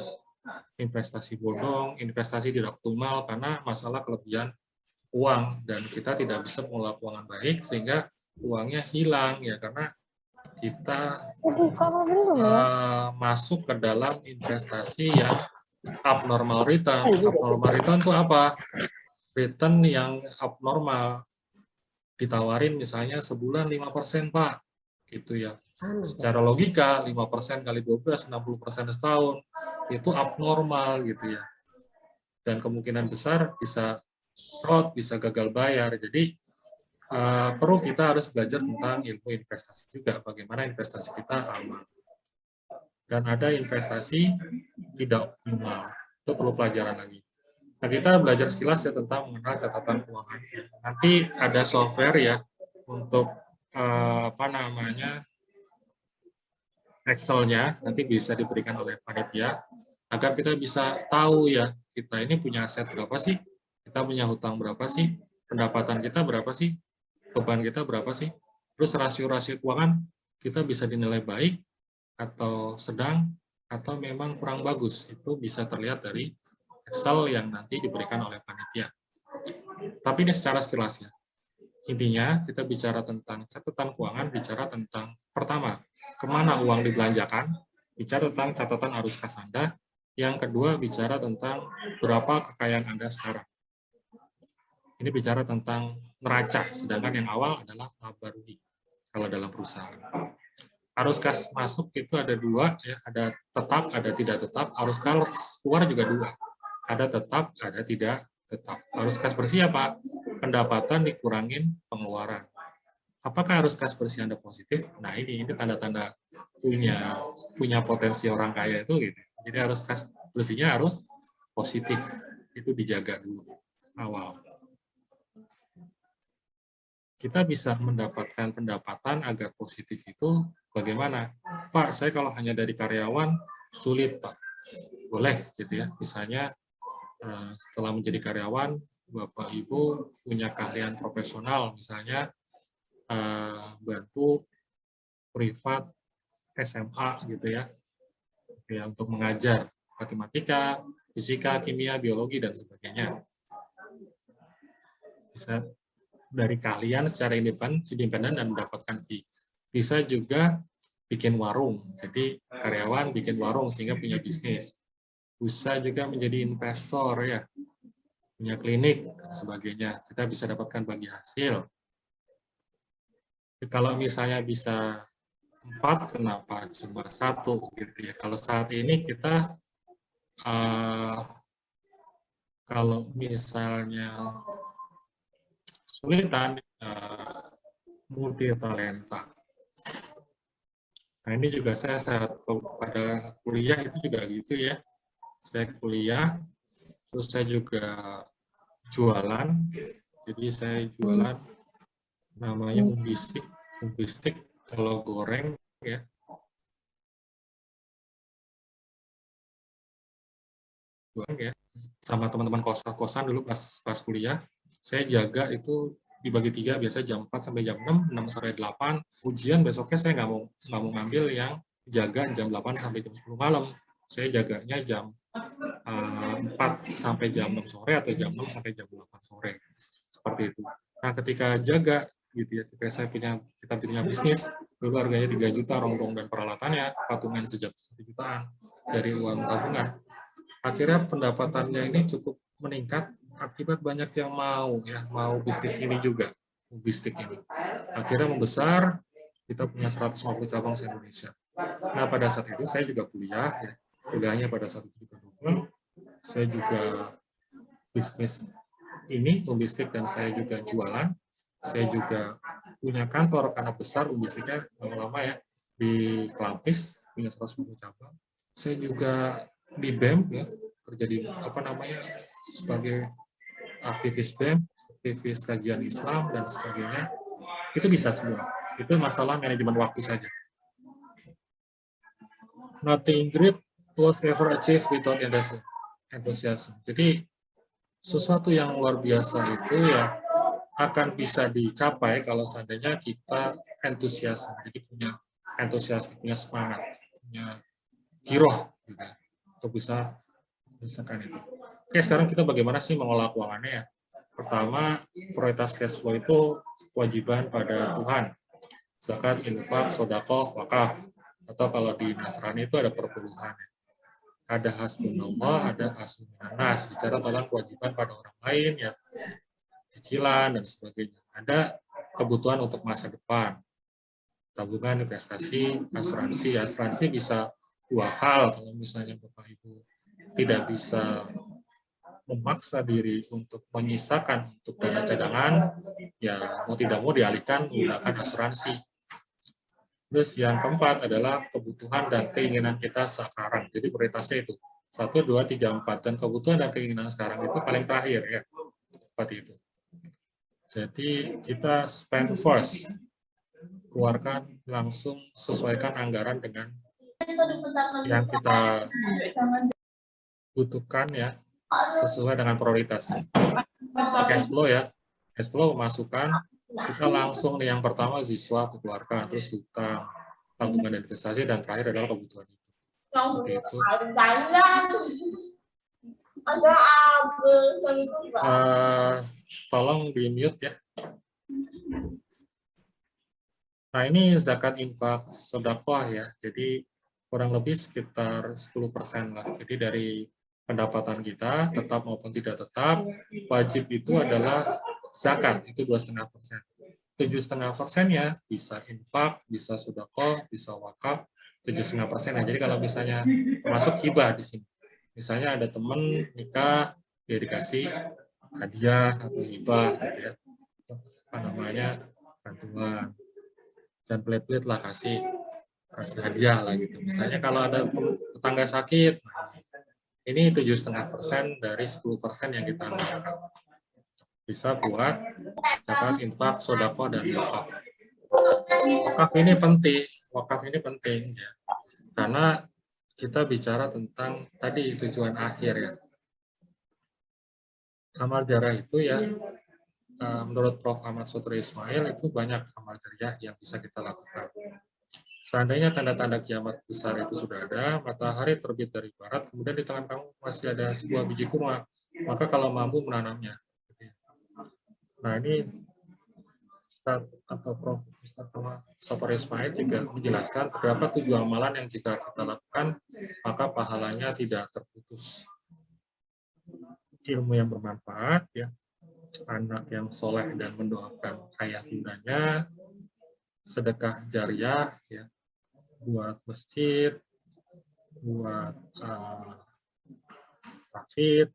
investasi bodong, investasi tidak optimal karena masalah kelebihan uang, dan kita tidak bisa mengelola keuangan baik sehingga uangnya hilang ya karena kita masuk ke dalam investasi yang abnormal return. Abnormal return itu apa? Return yang abnormal. Ditawarin misalnya sebulan 5%, Pak. Gitu ya. Secara logika 5% kali 12, 60% setahun. Itu abnormal gitu ya. Dan kemungkinan besar bisa fraud, bisa gagal bayar. Jadi perlu kita harus belajar tentang ilmu investasi juga, bagaimana investasi kita aman. Dan ada investasi tidak optimal, itu perlu pelajaran lagi. Nah, kita belajar sekilas ya tentang mengenal catatan keuangan. Nanti ada software ya untuk apa namanya Excel-nya nanti bisa diberikan oleh panitia agar kita bisa tahu ya kita ini punya aset berapa sih, kita punya hutang berapa sih, pendapatan kita berapa sih, beban kita berapa sih, terus rasio-rasio keuangan kita bisa dinilai baik atau sedang atau memang kurang bagus. Itu bisa terlihat dari Excel yang nanti diberikan oleh panitia. Tapi ini secara sekilas ya. Intinya kita bicara tentang catatan keuangan, bicara tentang pertama, kemana uang dibelanjakan, bicara tentang catatan arus kas Anda, yang kedua bicara tentang berapa kekayaan Anda sekarang. Ini bicara tentang neraca, sedangkan yang awal adalah laba rugi kalau dalam perusahaan. Arus kas masuk itu ada dua, ya, ada tetap, ada tidak tetap. Arus kas keluar juga dua, ada tetap, ada tidak tetap. Arus kas bersih apa? Pendapatan dikurangin pengeluaran. Apakah arus kas bersih Anda positif? Nah, ini tanda-tanda punya potensi orang kaya itu gitu. Jadi arus kas bersihnya harus positif. Itu dijaga dulu awal. Kita bisa mendapatkan pendapatan agar positif itu bagaimana? Pak, saya kalau hanya dari karyawan sulit, Pak. Boleh gitu ya. Misalnya setelah menjadi karyawan, Bapak Ibu punya keahlian profesional, misalnya bantu privat SMA gitu ya, untuk mengajar matematika, fisika, kimia, biologi dan sebagainya. Bisa dari keahlian secara independen dan mendapatkan fee. Bisa juga bikin warung, jadi karyawan bikin warung sehingga punya bisnis. Bisa juga menjadi investor ya, punya klinik dan sebagainya. Kita bisa dapatkan bagi hasil. Kalau misalnya bisa 4, kenapa cuma 1 gitu ya? Kalau saat ini kita kalau misalnya kesulitan multi talenta. Nah, ini juga saya saat pada kuliah itu juga gitu ya. Saya kuliah, terus saya juga jualan. Jadi saya jualan namanya umbistik kalau goreng ya. Goreng ya. Sama teman-teman kosan dulu pas kuliah. Saya jaga itu dibagi 3, biasa jam 4 sampai jam 6, 6 sampai 8. Ujian besoknya saya nggak mau ngambil yang jaga jam 8 sampai jam 10 malam. Saya jaganya jam 4 sampai jam 6 sore atau jam 6 sampai jam 8 sore. Seperti itu. Nah, ketika jaga gitu ya, kita punya bisnis, dulu harganya 3 juta, ronggong dan peralatannya, patungan sejak 1 jutaan dari uang tabungan. Akhirnya pendapatannya ini cukup meningkat akibat banyak yang mau bisnis ini juga, bistik ini. Akhirnya membesar, kita punya 150 cabang se-Indonesia. Nah, pada saat itu saya juga kuliah, ya. Kuliahnya pada saat itu juga double. Saya juga bisnis ini, umbistik, dan saya juga jualan. Saya juga punya kantor karena besar umbistiknya lama-lama ya, di Kelampis, punya 150 cabang. Saya juga di BEM ya, kerja di sebagai aktivis BEM, aktivis kajian Islam dan sebagainya. Itu bisa semua. Itu masalah manajemen waktu saja. Nothing great was ever achieved without enthusiasm. Jadi sesuatu yang luar biasa itu ya akan bisa dicapai kalau seandainya kita entusiasme. Jadi punya entusiasme, punya semangat, punya giroh gitu, untuk bisa misalkan itu. Oke, sekarang kita bagaimana sih mengolah keuangannya ya? Pertama, prioritas cash flow itu kewajiban pada Tuhan. Zakat, infak, sedekah, wakaf. Atau kalau di Nasrani itu ada perpuluhan. Ada hasbunallah, ada hasbunanas. Bicara tentang kewajiban pada orang lain, ya, cicilan, dan sebagainya. Ada kebutuhan untuk masa depan. Tabungan, investasi, asuransi. Asuransi bisa 2 hal. Kalau misalnya Bapak Ibu tidak bisa memaksa diri untuk menyisakan untuk dana cadangan, ya mau tidak mau dialihkan menggunakan asuransi. Terus yang keempat adalah kebutuhan dan keinginan kita sekarang. Jadi prioritasnya itu. 1, 2, 3, 4. Dan kebutuhan dan keinginan sekarang itu paling terakhir ya. Seperti itu. Jadi kita spend first. Keluarkan langsung, sesuaikan anggaran dengan yang kita butuhkan ya, sesuai dengan prioritas. Cash flow ya. Cash flow pemasukan, kita langsung nih yang pertama siswa keluarkan, terus hutang, tabungan dan investasi, dan terakhir adalah kebutuhan hidup. Seperti itu. Tolong di mute ya. Nah ini zakat infak sedekah ya. Jadi kurang lebih sekitar 10% lah. Jadi dari pendapatan kita, tetap maupun tidak tetap, wajib itu adalah zakat, itu 2,5%. 7,5%-nya bisa infak, bisa sedekah, bisa wakaf, 7,5%. Jadi kalau misalnya masuk hibah di sini, misalnya ada teman nikah, dia dikasih hadiah atau hibah, gitu ya, apa namanya, bantuan, dan pelit-pelit lah kasih hadiah lah gitu. Misalnya kalau ada tetangga sakit, ini 7,5% dari 10% yang kita anggarkan. Bisa buat zakat, infak, sedekah, dan wakaf. Wakaf ini penting, ya, karena kita bicara tentang tadi tujuan akhir ya. Amal jariah itu ya, menurut Prof. Ahmad Sutri Ismail itu banyak amal jariah yang bisa kita lakukan. Seandainya tanda-tanda kiamat besar itu sudah ada, matahari terbit dari barat, kemudian di tangan kamu masih ada sebuah biji kurma, maka kalau mampu menanamnya. Nah ini Ustaz atau Prof. Sutri Ismail juga menjelaskan beberapa 7 amalan yang jika kita lakukan, maka pahalanya tidak terputus. Ilmu yang bermanfaat, ya, anak yang soleh dan mendoakan ayah bundanya, sedekah jariah, ya, buat masjid, buat masjid,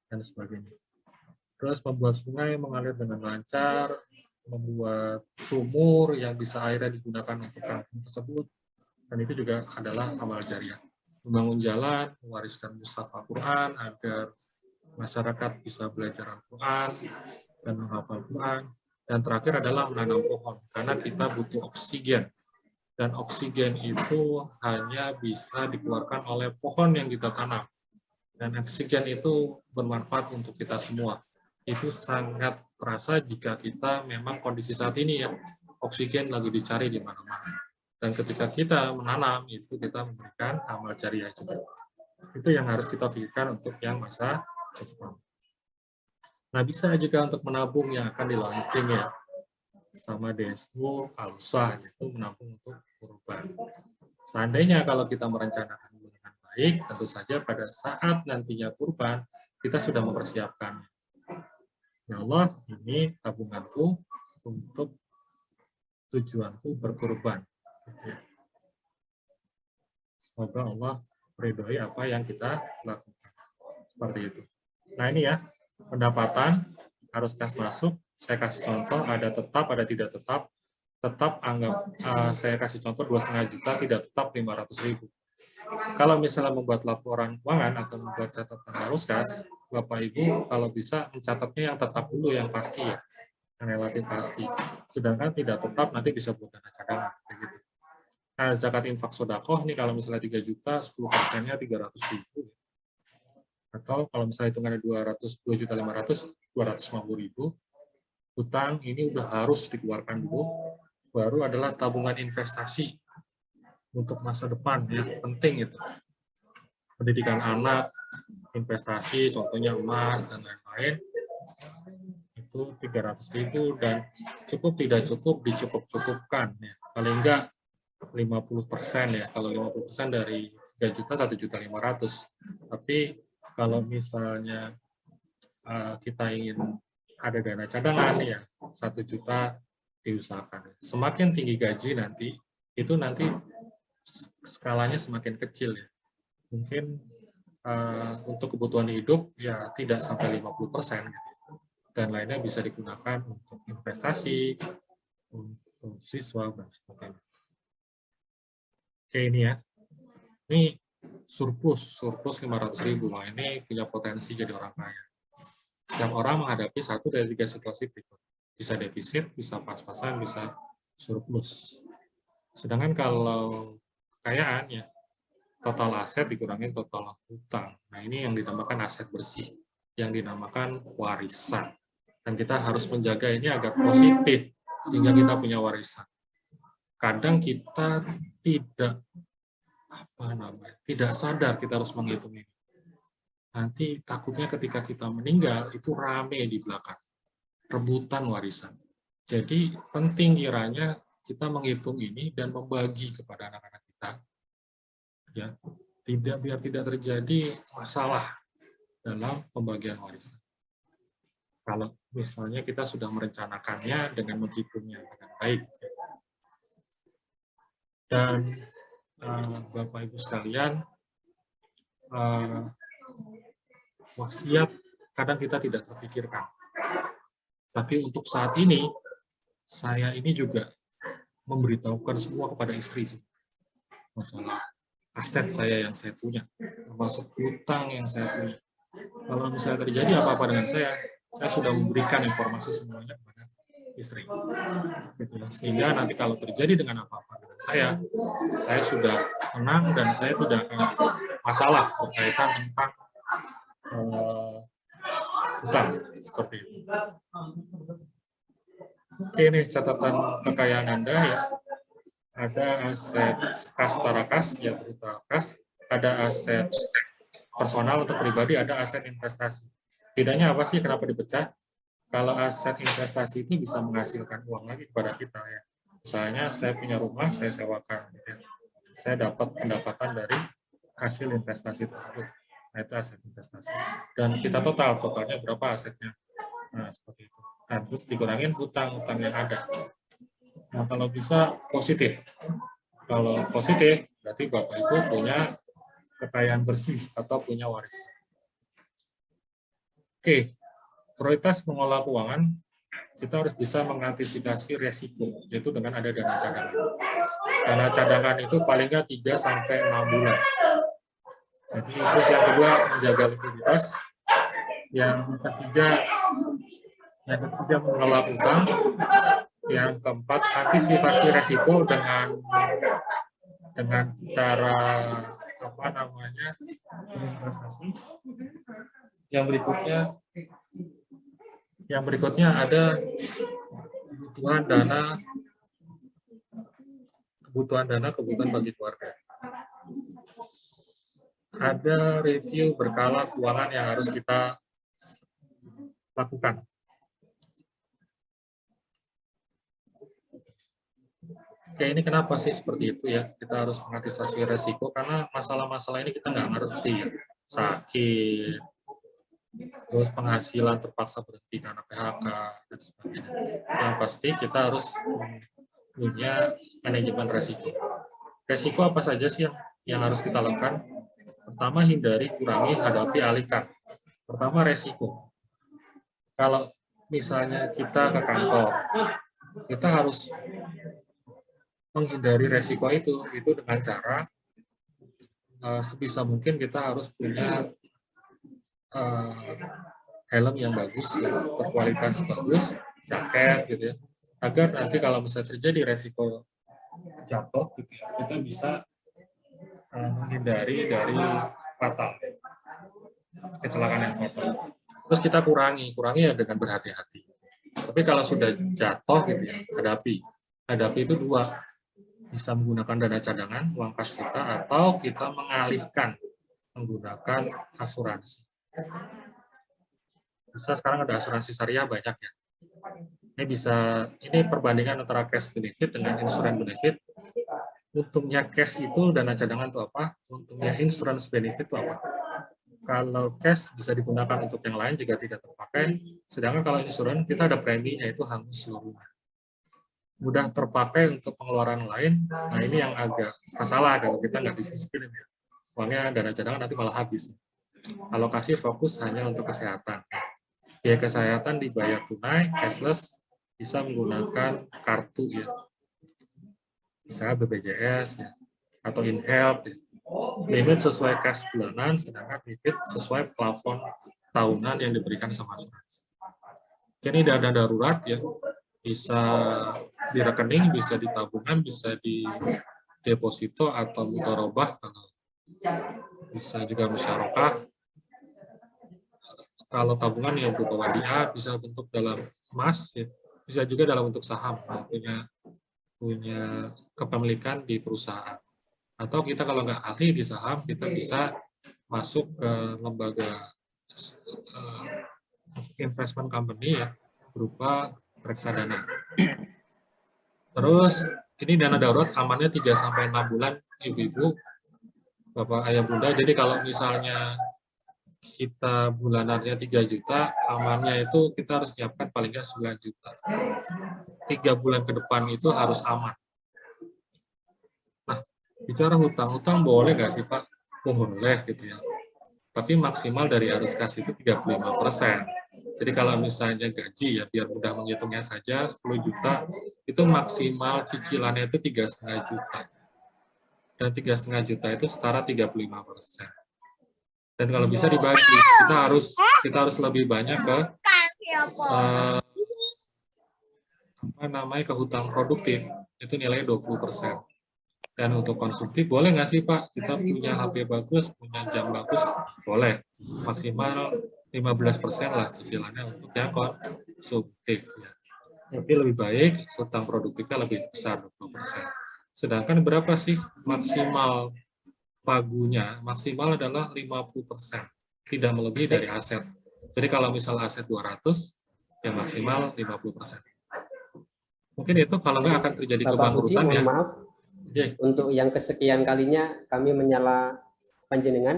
dan sebagainya. Terus membuat sungai mengalir dengan lancar, membuat sumur yang bisa airnya digunakan untuk kampung tersebut, dan itu juga adalah amal jariah. Membangun jalan, mewariskan mushaf Al-Quran agar masyarakat bisa belajar Al-Quran dan menghafal Al-Quran. Dan terakhir adalah menanam pohon, karena kita butuh oksigen. Dan oksigen itu hanya bisa dikeluarkan oleh pohon yang kita tanam. Dan oksigen itu bermanfaat untuk kita semua. Itu sangat terasa jika kita memang kondisi saat ini ya, oksigen lagi dicari di mana-mana. Dan ketika kita menanam, itu kita memberikan amal jariah juga. Itu yang harus kita pikirkan untuk yang masa depan. Nah, bisa juga untuk menabung yang akan di launching ya, sama DSU, Al-Usah, itu menabung untuk kurban. Seandainya kalau kita merencanakan dengan baik, tentu saja pada saat nantinya kurban, kita sudah mempersiapkan. Ya Allah, ini tabunganku untuk tujuanku berkurban. Semoga Allah meridhoi apa yang kita lakukan. Seperti itu. Nah ini ya, pendapatan harus kas masuk. Saya kasih contoh, ada tetap, ada tidak tetap. Tetap anggap, saya kasih contoh 2,5 juta, tidak tetap 500.000. Kalau misalnya membuat laporan keuangan atau membuat catatan arus kas, Bapak Ibu kalau bisa mencatatnya yang tetap dulu, yang pasti ya, yang relatif pasti. Sedangkan tidak tetap nanti bisa buat dana cadangan. Gitu. Nah, zakat infak sedekah nih kalau misalnya 3 juta, 10%-nya 300.000. Atau kalau misalnya hitungannya 2.500.000, 250.000. Hutang ini udah harus dikeluarkan dulu. Baru adalah tabungan investasi untuk masa depan ya, penting itu. Pendidikan anak, investasi, contohnya emas dan lain-lain, itu 300.000 dan cukup tidak cukup dicukup-cukupkan ya. Paling enggak 50% ya. Kalau 50% dari 3 juta 1.500.000. Tapi kalau misalnya kita ingin ada dana cadangan ya 1 juta diusahakan. Semakin tinggi gaji nanti itu nanti skalanya semakin kecil ya. Mungkin untuk kebutuhan hidup ya tidak sampai 50% gitu. Dan lainnya bisa digunakan untuk investasi, untuk siswa dan sebagainya. Oke ini ya. Ini surplus 500.000. Nah, ini punya potensi jadi orang kaya. Setiap orang menghadapi satu dari 3 situasi berikut. Bisa defisit, bisa pas-pasan, bisa surplus. Sedangkan kalau kekayaan ya total aset dikurangin total hutang. Nah, ini yang dinamakan aset bersih, yang dinamakan warisan. Dan kita harus menjaga ini agar positif sehingga kita punya warisan. Kadang kita tidak sadar kita harus menghitung ini. Nanti takutnya ketika kita meninggal itu rame di belakang, rebutan warisan. Jadi penting kiranya kita menghitung ini dan membagi kepada anak-anak kita, ya, biar tidak terjadi masalah dalam pembagian warisan. Kalau misalnya kita sudah merencanakannya dengan menghitungnya dengan baik. Dan Bapak Ibu sekalian, wasiat kadang kita tidak terfikirkan. Tapi untuk saat ini, saya ini juga memberitahukan semua kepada istri. Masalah aset saya yang saya punya, termasuk hutang yang saya punya. Kalau misalnya terjadi apa-apa dengan saya sudah memberikan informasi semuanya kepada istri. Gitu. Sehingga nanti kalau terjadi dengan apa-apa dengan saya sudah tenang dan saya tidak akan masalah berkaitan tentang hutang seperti itu. Oke, ini catatan kekayaan Anda ya. Ada aset kas tarakas, ya berupa kas, ada aset personal atau pribadi, ada aset investasi. Bedanya apa sih, kenapa dipecah? Kalau aset investasi itu bisa menghasilkan uang lagi kepada kita ya. Misalnya saya punya rumah, saya sewakan. Ya. Saya dapat pendapatan dari hasil investasi tersebut. Nah, itu aset investasi. Dan kita totalnya berapa asetnya. Nah, seperti itu. Nah, terus dikurangin hutang-hutang yang ada. Nah, kalau bisa positif. Kalau positif, berarti Bapak Ibu punya kekayaan bersih atau punya warisan. Oke, prioritas mengelola keuangan, kita harus bisa mengantisipasi resiko, yaitu dengan ada dana cadangan. Dana cadangan itu paling nggak 3-6 bulan. Jadi terus yang kedua, menjaga likuiditas. Yang ketiga mengelola utang. Yang keempat, antisipasi resiko dengan cara investasi. Yang berikutnya ada kebutuhan bagi keluarga. Ada review berkala keuangan yang harus kita lakukan. Oke, ini kenapa sih seperti itu ya? Kita harus mengantisipasi resiko karena masalah-masalah ini kita nggak ngerti ya. Sakit, terus penghasilan terpaksa berhenti karena PHK, dan sebagainya. Yang pasti kita harus punya manajemen resiko. Resiko apa saja sih yang harus kita lakukan? Pertama, hindari, kurangi, hadapi, alihkan. Pertama, resiko. Kalau misalnya kita ke kantor, kita harus menghindari resiko itu dengan cara sebisa mungkin kita harus punya helm yang bagus, ya, berkualitas bagus, jaket gitu ya, agar nanti kalau misalnya terjadi resiko jatuh gitu ya, kita bisa menghindari dari fatal kecelakaan yang fatal. Terus kita kurangi ya dengan berhati-hati. Tapi kalau sudah jatuh gitu ya, hadapi itu dua. Bisa menggunakan dana cadangan, uang kas kita, atau kita mengalihkan menggunakan asuransi. Bisa sekarang ada asuransi syariah banyak ya. Ini perbandingan antara cash benefit dengan insurance benefit. Untungnya cash itu dana cadangan itu apa? Untungnya insurance benefit itu apa? Kalau cash bisa digunakan untuk yang lain jika tidak terpakai, sedangkan kalau insurance kita ada preminya itu hangus seluruhnya. Mudah terpakai untuk pengeluaran lain, nah ini yang agak masalah kalau kita nggak disisipin ya. Uangnya dana cadangan nanti malah habis. Alokasi fokus hanya untuk kesehatan. Biaya kesehatan dibayar tunai, cashless, bisa menggunakan kartu ya. Misalnya BPJS ya, atau InHealth ya. limit sesuai kas bulanan, sedangkan limit sesuai plafon tahunan yang diberikan sama asuransi. Ini dana darurat ya, bisa di rekening, bisa di tabungan, bisa di deposito atau mudharabah, bisa juga musyarakah. Kalau tabungan yang berupa wadiah bisa bentuk dalam emas, ya. Bisa juga dalam bentuk saham, ya. punya kepemilikan di perusahaan. Atau kita kalau nggak ahli di saham, kita bisa masuk ke lembaga investment company ya, berupa reksadana. Terus ini dana darurat amannya 3-6 bulan, ibu-ibu, bapak, ayah, bunda. Jadi kalau misalnya kita bulanannya 3 juta, amannya itu kita harus siapkan paling nggak 9 juta. 3 bulan ke depan itu harus aman. Nah, bicara hutang boleh nggak sih Pak? Boleh gitu ya. Tapi maksimal dari arus kas itu 35%. Jadi kalau misalnya gaji ya, biar mudah menghitungnya saja, 10 juta, itu maksimal cicilannya itu 3,5 juta. Dan 3,5 juta itu setara 35%. Dan kalau bisa dibagi, kita harus lebih banyak ke ke hutang produktif, itu nilainya 20%. Dan untuk konsumtif, boleh nggak sih Pak, kita punya HP bagus, punya jam bagus, boleh. Maksimal 15% lah cicilannya untuk yang konsumtif. Ya. Tapi lebih baik hutang produktifnya lebih besar, 20%. Sedangkan berapa sih maksimal pagunya? Maksimal adalah 50%, tidak melebihi dari aset. Jadi kalau misal aset 200, ya maksimal 50%. Mungkin itu kalau nggak akan terjadi kebangkrutan ya. Maaf, untuk yang kesekian kalinya kami menyala panjenengan.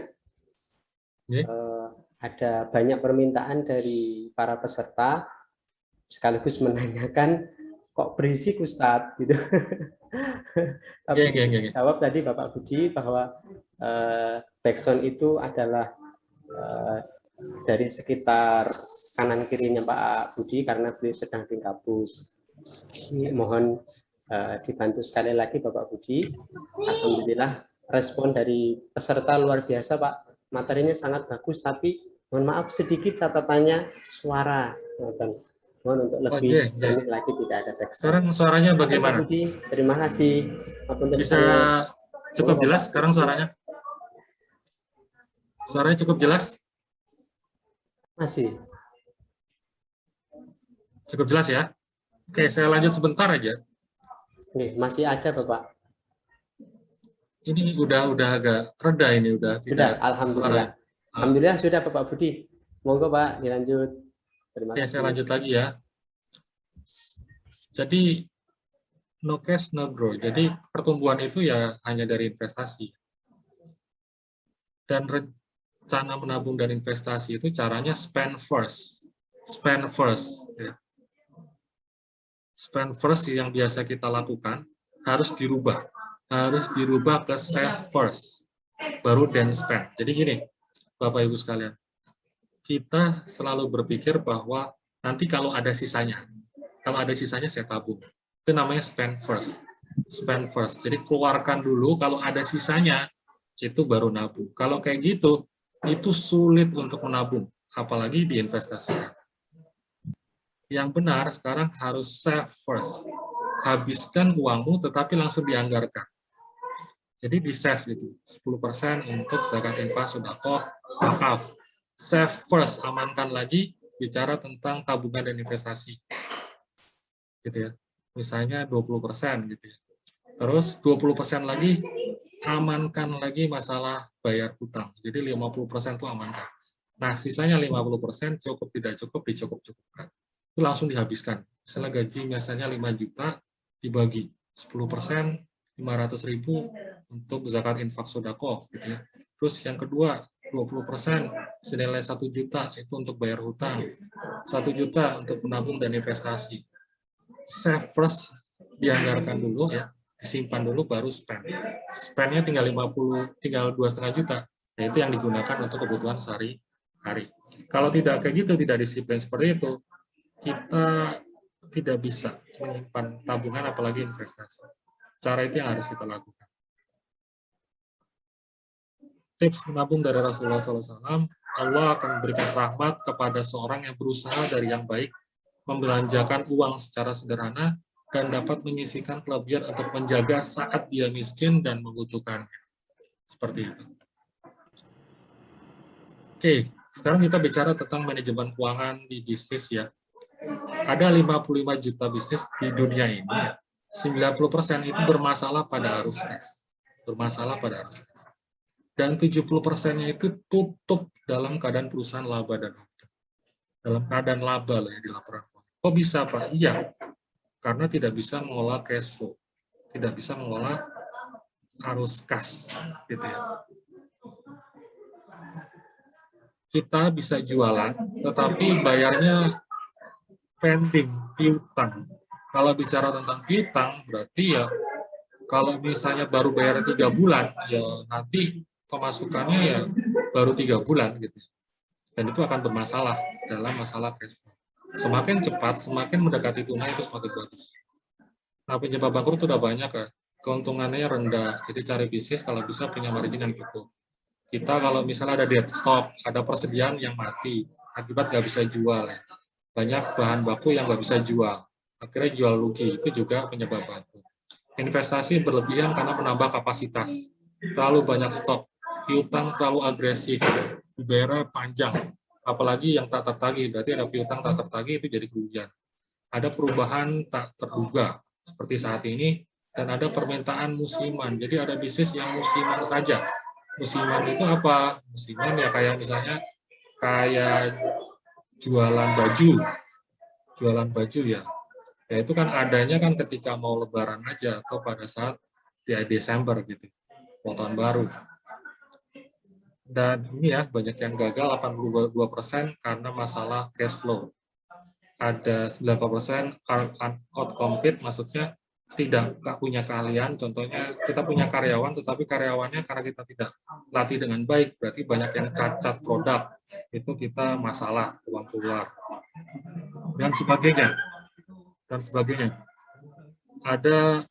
Ada banyak permintaan dari para peserta, sekaligus menanyakan kok berisik Ustadz gitu. Tapi jawab tadi Bapak Budi bahwa backsound itu adalah dari sekitar kanan kirinya Pak Budi karena beliau sedang di kampus. Mohon dibantu sekali lagi Bapak Budi. Alhamdulillah respon dari peserta luar biasa Pak. Materinya sangat bagus, tapi mohon maaf sedikit catatannya suara. Mohon untuk lebih banyak lagi tidak ada teks. Sekarang suaranya bagaimana? Pak Budi, terima kasih. Bisa cukup jelas sekarang suaranya? Suaranya cukup jelas? Masih. Cukup jelas ya? Oke, saya lanjut sebentar aja. Oke, masih ada Bapak. Ini udah agak reda ini, udah tidak. Alhamdulillah. Suara. Alhamdulillah sudah Bapak Budi. Monggo Pak, dilanjut. Terima kasih. Saya lanjut lagi ya. Jadi no cash no grow. Jadi pertumbuhan itu ya hanya dari investasi. Dan rencana menabung dan investasi itu caranya spend first. Spend first. Ya. Spend first yang biasa kita lakukan harus dirubah. Harus dirubah ke save first. Baru then spend. Jadi gini, Bapak Ibu sekalian. Kita selalu berpikir bahwa nanti kalau ada sisanya saya tabung. Itu namanya spend first. Spend first. Jadi keluarkan dulu, kalau ada sisanya, itu baru nabung. Kalau kayak gitu, itu sulit untuk menabung, apalagi diinvestasikan. Yang benar sekarang harus save first. Habiskan uangmu, tetapi langsung dianggarkan. Jadi di save itu 10% untuk zakat infak, sedekah, wakaf. Save first, amankan lagi, bicara tentang tabungan dan investasi. Gitu ya. Misalnya 20% gitu ya. Terus 20% lagi amankan lagi masalah bayar hutang. Jadi 50% itu amankan. Nah, sisanya 50% cukup tidak cukup dicukup-cukupkan. Itu langsung dihabiskan. Misalnya gaji biasanya 5 juta dibagi 10%, 500.000 untuk zakat infak sedekah gitu ya. Terus yang kedua 20% senilai 1 juta itu untuk bayar hutang. 1 juta untuk menabung dan investasi. Save first dianggarkan dulu ya, disimpan dulu baru spend. Spendnya tinggal 2,5 juta. Nah, itu yang digunakan untuk kebutuhan sehari-hari. Kalau tidak kayak gitu, tidak disiplin seperti itu, kita tidak bisa menyimpan tabungan apalagi investasi. Cara itu yang harus kita lakukan. tips menabung dari Rasulullah SAW, Allah akan memberikan rahmat kepada seorang yang berusaha dari yang baik, membelanjakan uang secara sederhana, dan dapat menyisihkan kelebihan untuk menjaga saat dia miskin dan membutuhkan. Seperti itu. Oke, sekarang kita bicara tentang manajemen keuangan di bisnis ya. Ada 55 juta bisnis di dunia ini, 90% itu bermasalah pada arus kas. Bermasalah pada arus kas. Dan 70%-nya itu tutup dalam keadaan perusahaan laba dan untung. Dalam keadaan laba lah ya di laporan keuangan. Kok bisa, Pak? Iya, karena tidak bisa mengolah cash flow. Tidak bisa mengolah arus kas. Gitu ya. Kita bisa jualan, tetapi bayarnya pending, piutang. Kalau bicara tentang piutang, berarti ya kalau misalnya baru bayar 3 bulan, ya nanti pemasukannya ya baru 3 bulan gitu. Dan itu akan bermasalah dalam masalah cash flow. Semakin cepat, semakin mendekati tunai itu semakin bagus. Nah, penyebab bangkrut itu udah banyak ya. Keuntungannya rendah, jadi cari bisnis kalau bisa punya margin yang cukup. Kita kalau misalnya ada dead stock, ada persediaan yang mati, akibat nggak bisa jual ya. Banyak bahan baku yang nggak bisa jual, akhirnya jual rugi, itu juga penyebab bangkrut. Investasi berlebihan karena menambah kapasitas, terlalu banyak stok, piutang terlalu agresif, dibayar panjang, apalagi yang tak tertagih, berarti ada piutang tak tertagih itu jadi kerugian. Ada perubahan tak terduga, seperti saat ini, dan ada permintaan musiman, jadi ada bisnis yang musiman saja. Musiman itu apa? Musiman ya kayak misalnya kayak jualan baju ya. Ya itu kan adanya kan ketika mau lebaran aja atau pada saat di Desember gitu, tahun baru. Dan ini ya banyak yang gagal 82% karena masalah cash flow. Ada 90% out compete, maksudnya tidak punya keahlian. Contohnya kita punya karyawan, tetapi karyawannya karena kita tidak latih dengan baik, berarti banyak yang cacat produk. Itu kita masalah, uang keluar. Dan sebagainya. Ada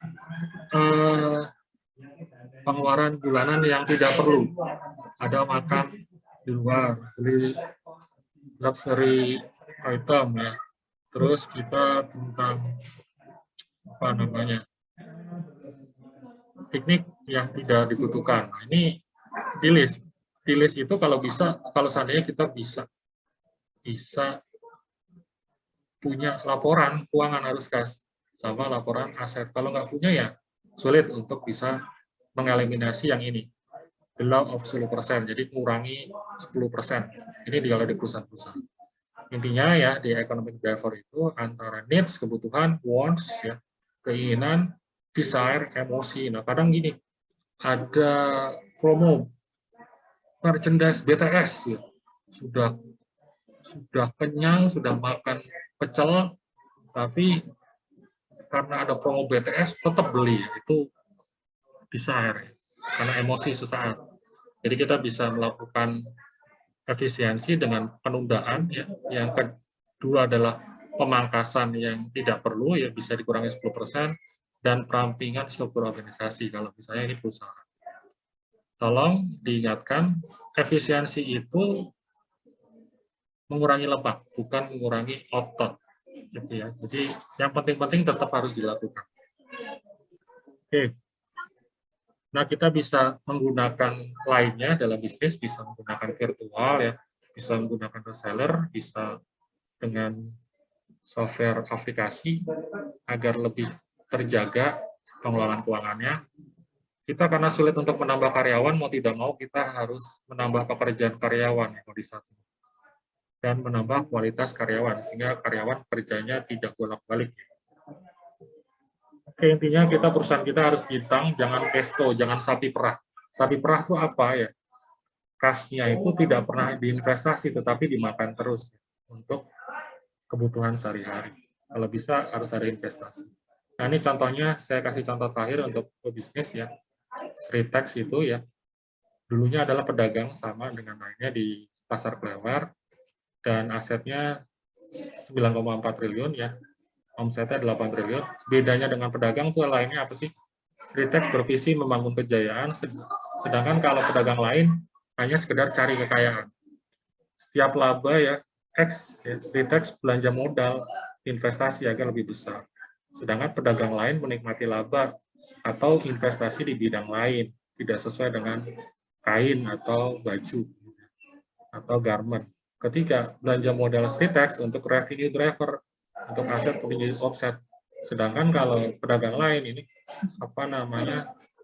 pengeluaran bulanan yang tidak perlu. Ada makan di luar, beli luxury item ya. Terus kita tentang piknik yang tidak dibutuhkan. Nah, ini di list itu kalau bisa, kalau seandainya kita bisa punya laporan keuangan arus kas sama laporan aset. Kalau nggak punya ya sulit untuk bisa mengeliminasi yang ini. The law of 10%, jadi mengurangi 10%. Ini kalau di perusahaan-perusahaan. Intinya ya di economic driver itu antara needs, kebutuhan, wants, ya, keinginan, desire, emosi. Nah kadang gini, ada promo merchandise BTS ya, sudah kenyang, sudah makan pecel, tapi karena ada promo BTS tetap beli, itu desire, karena emosi sesaat. Jadi kita bisa melakukan efisiensi dengan penundaan, ya. Yang kedua adalah pemangkasan yang tidak perlu, ya bisa dikurangi 10%, dan perampingan struktur organisasi kalau misalnya ini perusahaan. Tolong diingatkan, efisiensi itu mengurangi lemak, bukan mengurangi otot. Gitu ya. Jadi yang penting-penting tetap harus dilakukan. Oke. Nah, kita bisa menggunakan lainnya dalam bisnis, bisa menggunakan virtual, ya, bisa menggunakan reseller, bisa dengan software aplikasi agar lebih terjaga pengelolaan keuangannya. Kita karena sulit untuk menambah karyawan, mau tidak mau kita harus menambah pekerjaan karyawan di saat ini. Dan menambah kualitas karyawan, sehingga karyawan kerjanya tidak bolak-balik. Oke, intinya perusahaan kita harus bintang, jangan pesto, jangan sapi perah. Sapi perah itu apa ya? Kasnya itu tidak pernah diinvestasi, tetapi dimakan terus untuk kebutuhan sehari-hari. Kalau bisa harus ada investasi. Nah ini contohnya, saya kasih contoh terakhir untuk bisnis ya. Sritex itu ya, dulunya adalah pedagang sama dengan lainnya di pasar Klewer, dan asetnya 9,4 triliun ya, omsetnya 8 triliun. Bedanya dengan pedagang itu lainnya apa sih? Sritex bervisi membangun kejayaan, sedangkan kalau pedagang lain hanya sekedar cari kekayaan. Setiap laba ya, Sritex belanja modal, investasi agar lebih besar. Sedangkan pedagang lain menikmati laba atau investasi di bidang lain, tidak sesuai dengan kain atau baju atau garment. Ketiga, belanja modal Sritex untuk revenue driver, untuk aset petinggi offset. Sedangkan kalau pedagang lain ini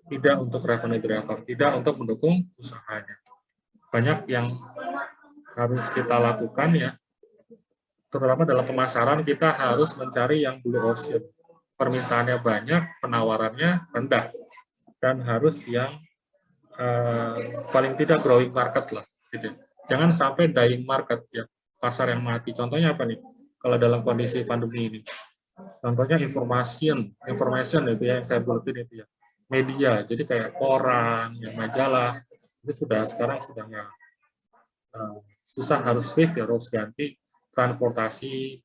tidak untuk revenue driver, tidak untuk mendukung usahanya. Banyak yang harus kita lakukan ya, terutama dalam pemasaran kita harus mencari yang blue ocean. Permintaannya banyak, penawarannya rendah, dan harus yang paling tidak growing market lah. Gitu. Jangan sampai dying market ya, pasar yang mati. Contohnya apa nih? Kalau dalam kondisi pandemi ini, contohnya information itu ya, yang saya buletin itu ya, media. Jadi kayak koran, yang majalah itu sekarang sudah nggak susah, harus shift ya, harus ganti transportasi,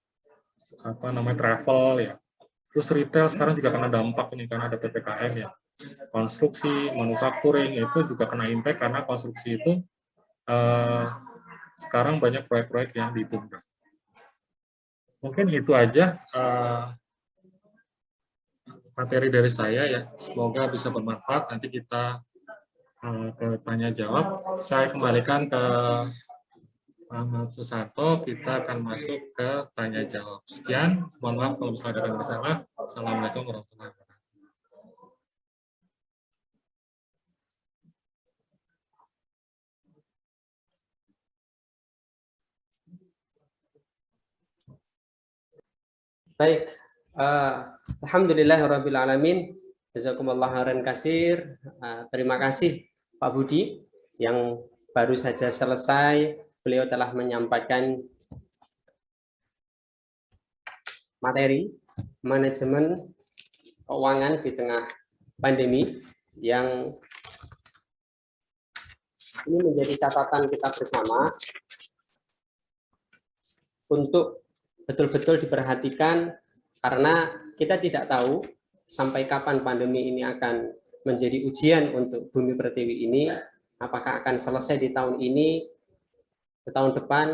travel ya. Terus retail sekarang juga kena dampak ini karena ada PPKM ya. Konstruksi, manufacturing itu juga kena impact karena konstruksi itu sekarang banyak proyek-proyek yang ditunda. Mungkin itu aja materi dari saya ya. Semoga bisa bermanfaat. Nanti kita ke tanya jawab. Saya kembalikan ke Pak Susanto, kita akan masuk ke tanya jawab. Sekian, mohon maaf kalau misalnya ada yang salah. Assalamualaikum warahmatullahi wabarakatuh. Baik, alhamdulillahirabbil alamin. Jazakumullah khairan katsir. Terima kasih Pak Budi yang baru saja selesai. Beliau telah menyampaikan materi manajemen keuangan di tengah pandemi yang ini menjadi catatan kita bersama untuk betul-betul diperhatikan, karena kita tidak tahu sampai kapan pandemi ini akan menjadi ujian untuk Bumi Pertiwi ini, apakah akan selesai di tahun ini, di tahun depan,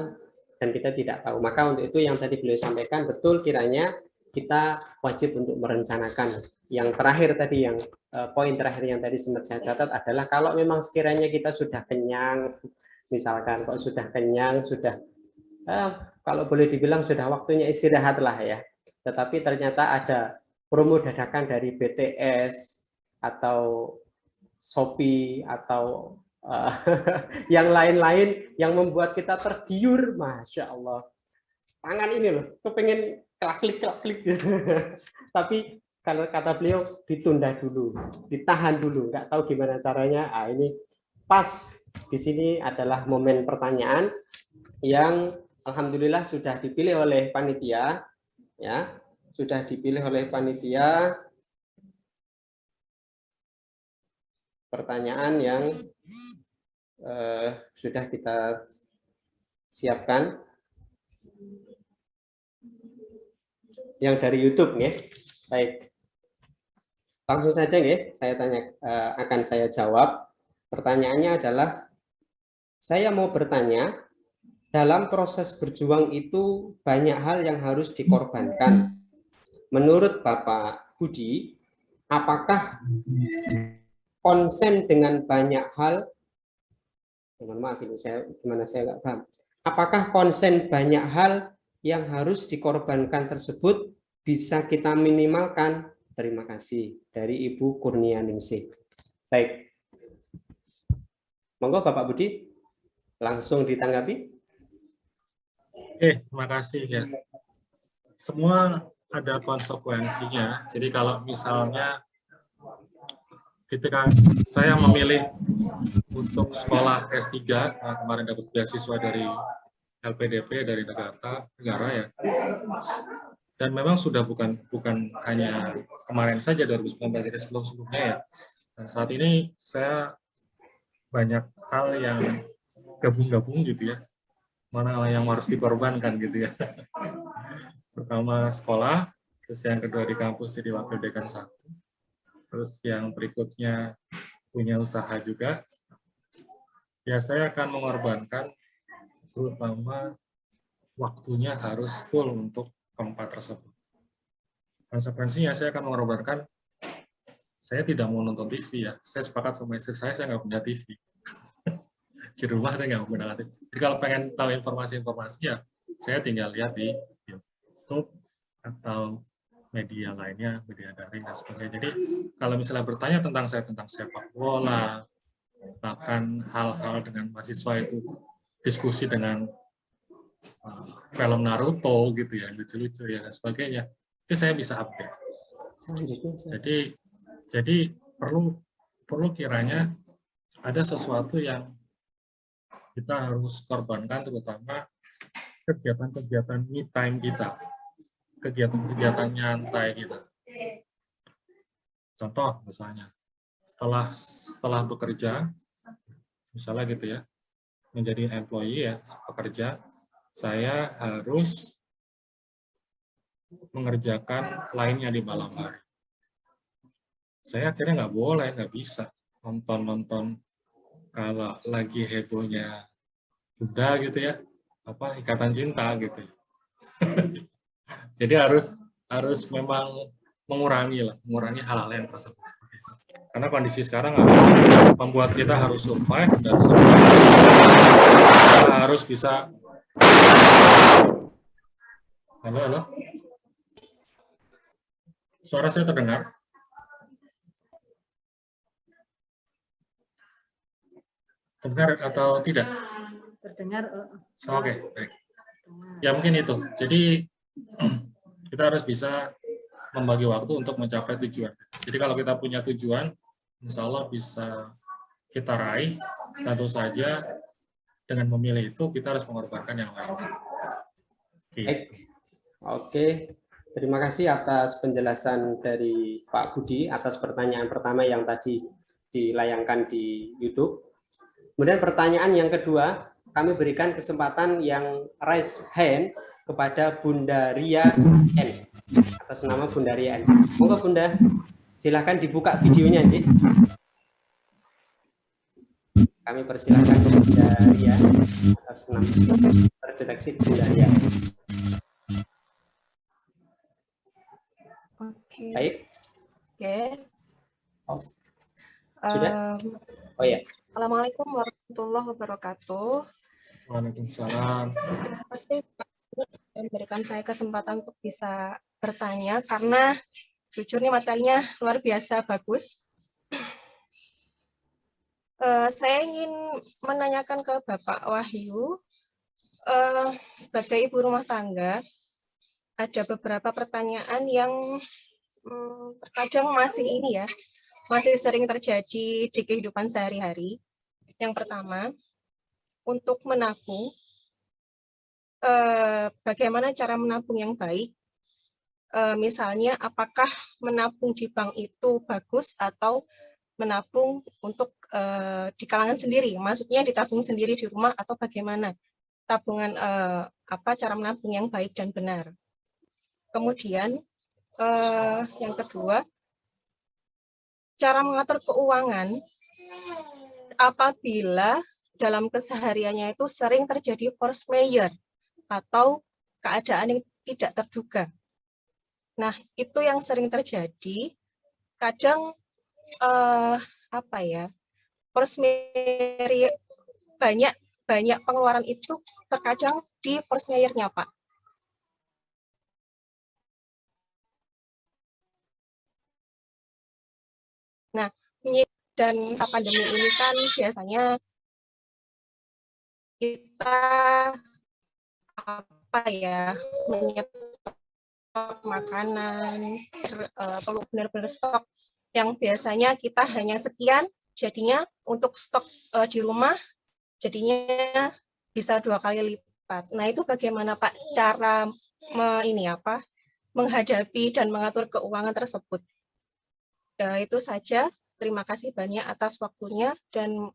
dan kita tidak tahu. Maka untuk itu yang tadi beliau sampaikan, betul kiranya kita wajib untuk merencanakan. Yang terakhir tadi, yang poin terakhir yang tadi sempat saya catat adalah kalau memang sekiranya kita sudah kenyang, misalkan kok sudah kenyang, sudah kalau boleh dibilang sudah waktunya istirahat lah ya. Tetapi ternyata ada promo dadakan dari BTS atau Shopee atau yang lain-lain yang membuat kita tergiur, Masya Allah. Tangan ini loh, kepengen klik-klik. Tapi kalau kata beliau ditunda dulu, ditahan dulu, nggak tahu gimana caranya. Ini pas di sini adalah momen pertanyaan yang alhamdulillah sudah dipilih oleh panitia, ya, sudah dipilih oleh panitia. Pertanyaan yang sudah kita siapkan, yang dari YouTube, ya. Baik, langsung saja, ya. Saya akan saya jawab. Pertanyaannya adalah, saya mau bertanya, dalam proses berjuang itu banyak hal yang harus dikorbankan. Menurut Bapak Budi, apakah konsen dengan banyak hal, mohon maaf ini saya nggak paham. Apakah konsen banyak hal yang harus dikorbankan tersebut bisa kita minimalkan? Terima kasih. Dari Ibu Kurnianingsih. Baik. Monggo Bapak Budi, langsung ditanggapi. Terima kasih ya. Semua ada konsekuensinya. Jadi kalau misalnya ketika saya memilih untuk sekolah S3, kemarin dapat beasiswa dari LPDP, dari negara ya. Dan memang sudah bukan hanya kemarin saja 2019, jadi sebelum-sebelumnya ya. Dan saat ini saya banyak hal yang gabung-gabung gitu ya. Mana yang harus dikorbankan gitu ya. Pertama sekolah, terus yang kedua di kampus jadi wakil dekan 1. Terus yang berikutnya punya usaha juga. Ya, saya akan mengorbankan terutama waktunya harus full untuk keempat tersebut. Konsekuensinya saya akan mengorbankan, saya tidak mau nonton TV ya. Saya sepakat sama istri saya nggak punya TV. Di rumah saya nggak menggunakan TV. Jadi kalau pengen tahu informasi-informasi ya, saya tinggal lihat di YouTube atau media lainnya, media daring dan sebagainya. Jadi kalau misalnya bertanya tentang sepak bola, bahkan hal-hal dengan mahasiswa itu diskusi dengan film Naruto gitu ya, lucu-lucu ya dan sebagainya, itu saya bisa update. Jadi perlu kiranya ada sesuatu yang kita harus korbankan, terutama kegiatan-kegiatan me time kita, kegiatan-kegiatan nyantai kita. Contoh misalnya, setelah bekerja, misalnya gitu ya, menjadi employee ya, pekerja, saya harus mengerjakan lainnya di malam hari. Saya akhirnya nggak bisa nonton kalau lagi hebohnya Bunda gitu ya, Ikatan Cinta gitu. Jadi harus memang mengurangi hal-hal yang tersebut seperti itu. Karena kondisi sekarang membuat kita harus survive dan kita harus bisa. Halo. Suara saya terdengar? Terdengar atau tidak? Terdengar. Oke, baik. Ya mungkin itu. Jadi kita harus bisa membagi waktu untuk mencapai tujuan. Jadi kalau kita punya tujuan, insya Allah bisa kita raih. Tentu saja dengan memilih itu kita harus mengorbankan yang lain. Oke. Terima kasih atas penjelasan dari Pak Budi atas pertanyaan pertama yang tadi dilayangkan di YouTube. Kemudian pertanyaan yang kedua, kami berikan kesempatan yang raise hand kepada Bunda Ria N. Atas nama Bunda Ria N. Monggo Bunda, silakan dibuka videonya, Cik. Kami persilakan ke Bunda Ria atas nama terdeteksi Bunda Ria N. Oke. Baik. Oke. Sudah? Oh ya. Assalamualaikum warahmatullahi wabarakatuh. Waalaikumsalam. Terima kasih yang memberikan saya kesempatan untuk bisa bertanya karena jujur nih materinya luar biasa bagus. Saya ingin menanyakan ke Bapak Wahyu, sebagai ibu rumah tangga, ada beberapa pertanyaan yang terkadang masih sering terjadi di kehidupan sehari-hari. Yang pertama, untuk menabung, bagaimana cara menabung yang baik? Misalnya, apakah menabung di bank itu bagus atau menabung untuk di kalangan sendiri? Maksudnya ditabung sendiri di rumah atau bagaimana? Tabungan cara menabung yang baik dan benar. Kemudian yang kedua, cara mengatur keuangan apabila dalam kesehariannya itu sering terjadi force majeure atau keadaan yang tidak terduga. Nah, itu yang sering terjadi. Kadang force majeure banyak pengeluaran itu terkadang di force majeure-nya, Pak. Nah, dan pandemi ini kan biasanya kita menyetok makanan, perlu benar-benar stok yang biasanya kita hanya sekian, jadinya untuk stok di rumah jadinya bisa 2 kali lipat. Nah, itu bagaimana Pak cara menghadapi dan mengatur keuangan tersebut? Itu saja. Terima kasih banyak atas waktunya dan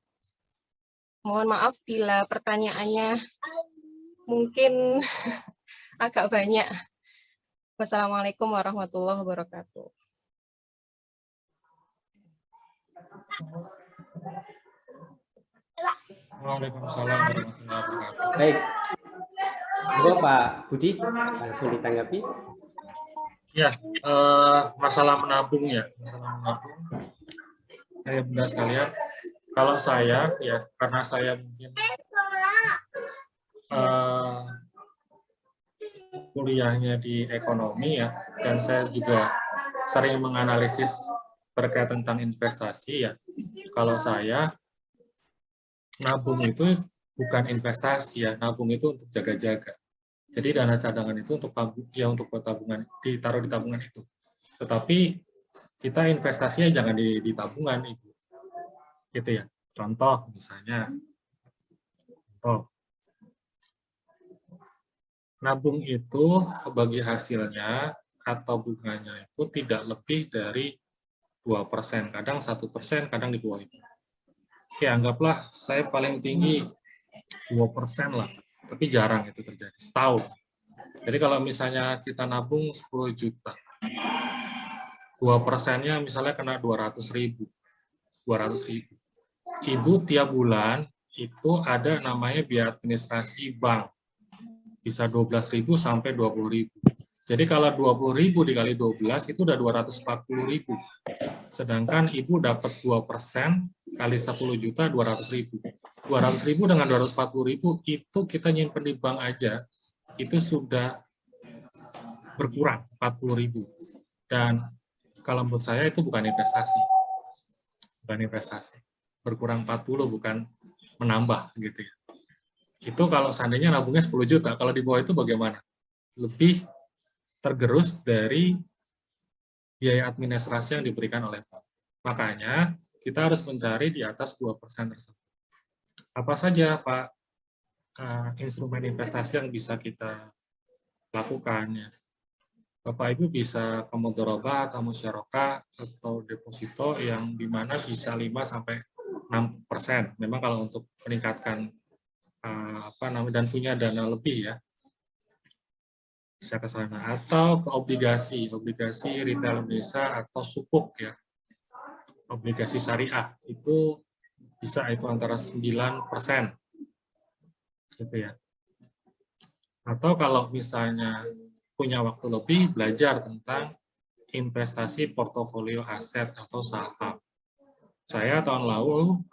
mohon maaf bila pertanyaannya mungkin agak banyak. Wassalamualaikum warahmatullahi wabarakatuh. Waalaikumsalam warahmatullahi wabarakatuh. Baik. Monggo Pak Budi langsung ditanggapi. Ya, masalah menabung ya, masalah menabung. Saya bunda sekalian, kalau saya ya karena saya mungkin kuliahnya di ekonomi ya, dan saya juga sering menganalisis terkait tentang investasi ya. Kalau saya nabung itu bukan investasi ya, nabung itu untuk jaga-jaga. Jadi dana cadangan itu untuk tabung ya, untuk buat tabungan, ditaruh di tabungan itu. Tetapi kita investasinya jangan di tabungan itu. Gitu ya. Contoh misalnya nabung itu bagi hasilnya atau bunganya itu tidak lebih dari 2%, kadang 1%, kadang di bawah itu. Oke, anggaplah saya paling tinggi 2% lah, tapi jarang itu terjadi, setahun. Jadi kalau misalnya kita nabung 10 juta, 2%-nya misalnya kena 200.000. Ibu tiap bulan itu ada namanya biaya administrasi bank, bisa 12.000 sampai 20.000. Jadi kalau 20.000 dikali 12 itu udah 240.000. Sedangkan ibu dapat 2% kali 10 juta 200.000. 200.000 dengan 240.000 itu kita nyimpen di bank aja itu sudah berkurang 40.000. Dan kalau menurut saya itu bukan investasi. Bukan investasi. Berkurang 40 bukan menambah gitu ya. Itu kalau seandainya nabungnya 10 juta, kalau di bawah itu bagaimana? Lebih tergerus dari biaya administrasi yang diberikan oleh bank. Makanya kita harus mencari di atas 2% tersebut. Apa saja Pak instrumen investasi yang bisa kita lakukan ya? Bapak Ibu bisa ke mudharabah atau musyarakah atau deposito yang dimana bisa 5-6%. Memang kalau untuk meningkatkan dan punya dana lebih ya, bisa ke sana, atau ke obligasi retail Indonesia atau sukuk ya, obligasi syariah itu bisa itu antara 9% gitu ya. Atau kalau misalnya punya waktu lebih, belajar tentang investasi portofolio aset atau saham. Saya tahun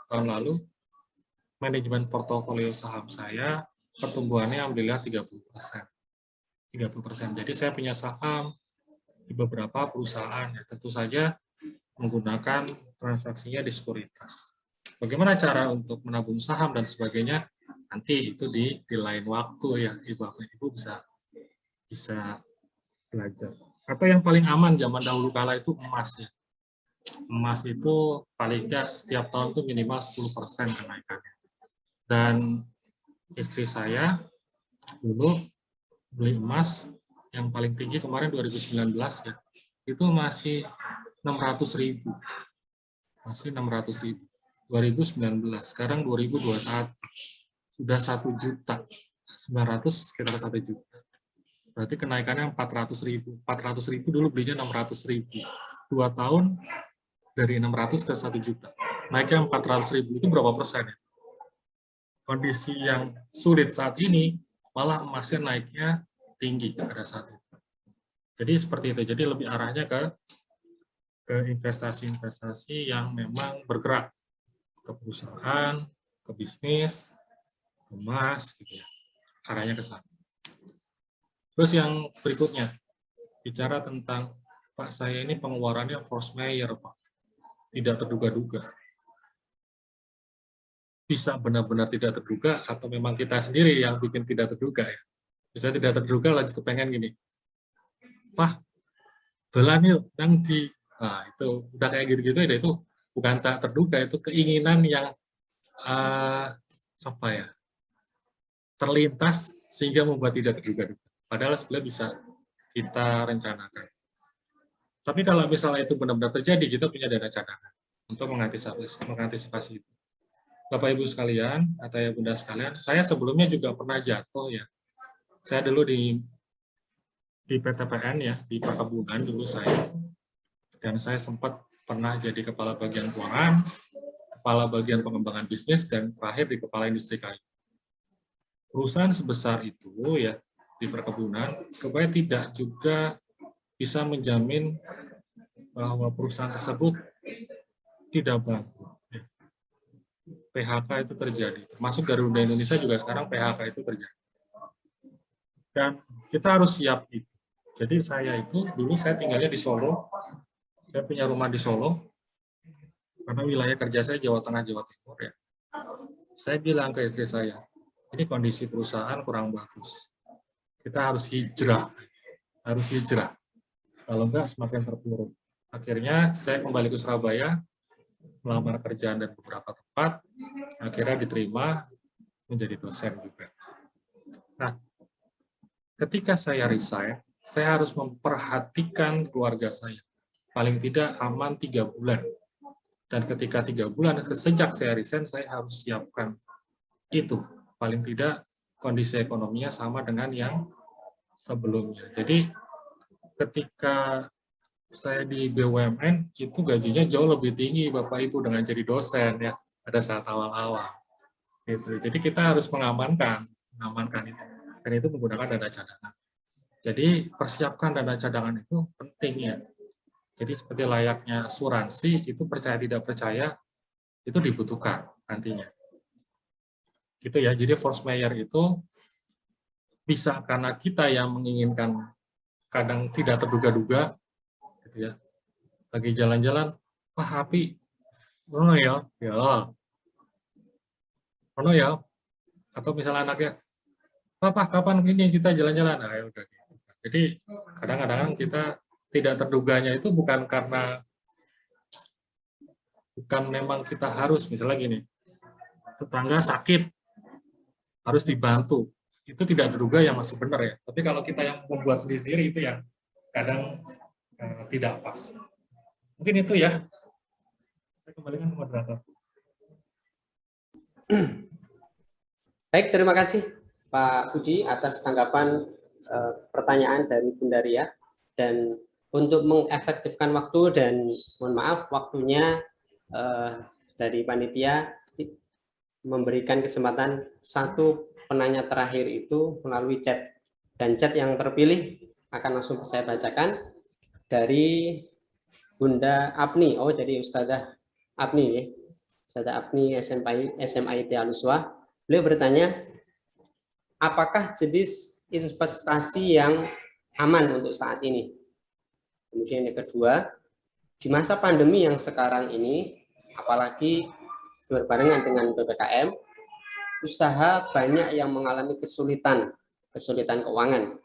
lalu manajemen portofolio saham saya pertumbuhannya alhamdulillah 30%. Jadi saya punya saham di beberapa perusahaan ya, tentu saja menggunakan transaksinya di sekuritas. Bagaimana cara untuk menabung saham dan sebagainya nanti itu di lain waktu ya, Ibu bisa belajar. Atau yang paling aman zaman dahulu kala itu emas ya. Emas itu paling tidak setiap tahun itu minimal 10% kenaikannya. Dan istri saya dulu beli emas yang paling tinggi kemarin 2019 ya, itu masih 600.000. Masih 600.000. 2019, sekarang 2021. Sudah 1.900.000, sekitar 1 juta. Berarti kenaikannya 400.000. 400.000 dulu belinya 600.000. 2 tahun dari 600 ke 1 juta. Naiknya 400.000 itu berapa persen ya? Kondisi yang sulit saat ini, malah emasnya naiknya tinggi pada saat itu. Jadi seperti itu. Jadi lebih arahnya ke investasi-investasi yang memang bergerak ke perusahaan, ke bisnis, emas, gitu ya. Arahnya ke sana. Terus yang berikutnya, bicara tentang Pak saya ini pengeluarannya force majeure, Pak. Tidak terduga-duga. Bisa benar-benar tidak terduga atau memang kita sendiri yang bikin tidak terduga ya. Bisa tidak terduga lagi kepengen gini, Pak, belan yuk nanti. Nah, itu udah kayak gitu-gitu ya, itu bukan tak terduga, itu keinginan yang terlintas sehingga membuat tidak terduga-duga. Padahal sebenarnya bisa kita rencanakan. Tapi kalau misalnya itu benar-benar terjadi, kita punya dana cadangan untuk mengantisipasi itu. Bapak Ibu sekalian, atau ya Bunda sekalian, saya sebelumnya juga pernah jatuh ya. Saya dulu di PTPN ya, di perkebunan dulu saya. Dan saya sempat pernah jadi kepala bagian keuangan, kepala bagian pengembangan bisnis, dan terakhir di kepala industri kayu. Perusahaan sebesar itu ya di perkebunan, supaya tidak juga bisa menjamin bahwa perusahaan tersebut tidak bangkrut. PHK itu terjadi, termasuk Garuda Indonesia juga sekarang PHK itu terjadi. Dan kita harus siap itu. Jadi saya itu, dulu saya tinggalnya di Solo, saya punya rumah di Solo, karena wilayah kerja saya Jawa Tengah, Jawa Timur ya. Saya bilang ke istri saya, ini kondisi perusahaan kurang bagus. Kita harus hijrah. Kalau enggak semakin terpuruk. Akhirnya saya kembali ke Surabaya, melamar kerjaan dan beberapa tempat, akhirnya diterima menjadi dosen juga. Nah, ketika saya resign, saya harus memperhatikan keluarga saya. Paling tidak aman 3 bulan. Dan ketika 3 bulan, sejak saya resign, saya harus siapkan itu. Paling tidak kondisi ekonominya sama dengan yang sebelumnya. Jadi ketika saya di BUMN, itu gajinya jauh lebih tinggi Bapak Ibu dengan jadi dosen ya pada saat awal-awal. Gitu. Jadi kita harus mengamankan itu. Dan itu menggunakan dana cadangan. Jadi persiapkan dana cadangan itu penting ya. Jadi seperti layaknya asuransi, itu percaya tidak percaya, itu dibutuhkan nantinya. Gitu ya, jadi force majeure itu bisa karena kita yang menginginkan, kadang tidak terduga-duga, gitu ya. Lagi jalan-jalan, wah api, oh ya, oh ya, atau misalnya anaknya, Papa, kapan gini kita jalan-jalan? Nah, ya udah. Jadi kadang-kadang kita tidak terduganya itu bukan memang kita harus, misalnya gini, tetangga sakit, harus dibantu. Itu tidak terduga yang masih benar ya. Tapi kalau kita yang membuat sendiri itu yang kadang tidak pas. Mungkin itu ya. Saya kembalikan ke moderator. Baik, terima kasih Pak Puji atas tanggapan pertanyaan dari Bunda Ria. Dan untuk mengefektifkan waktu dan mohon maaf waktunya dari panitia memberikan kesempatan satu penanya terakhir itu melalui chat, dan chat yang terpilih akan langsung saya bacakan dari Bunda Apni. Oh, jadi Ustazah Apni ya. Ustazah Apni SMIT Al-Uswah. Beliau bertanya, apakah jenis investasi yang aman untuk saat ini? Kemudian yang kedua, di masa pandemi yang sekarang ini, apalagi berbarengan dengan PPKM, usaha banyak yang mengalami kesulitan keuangan.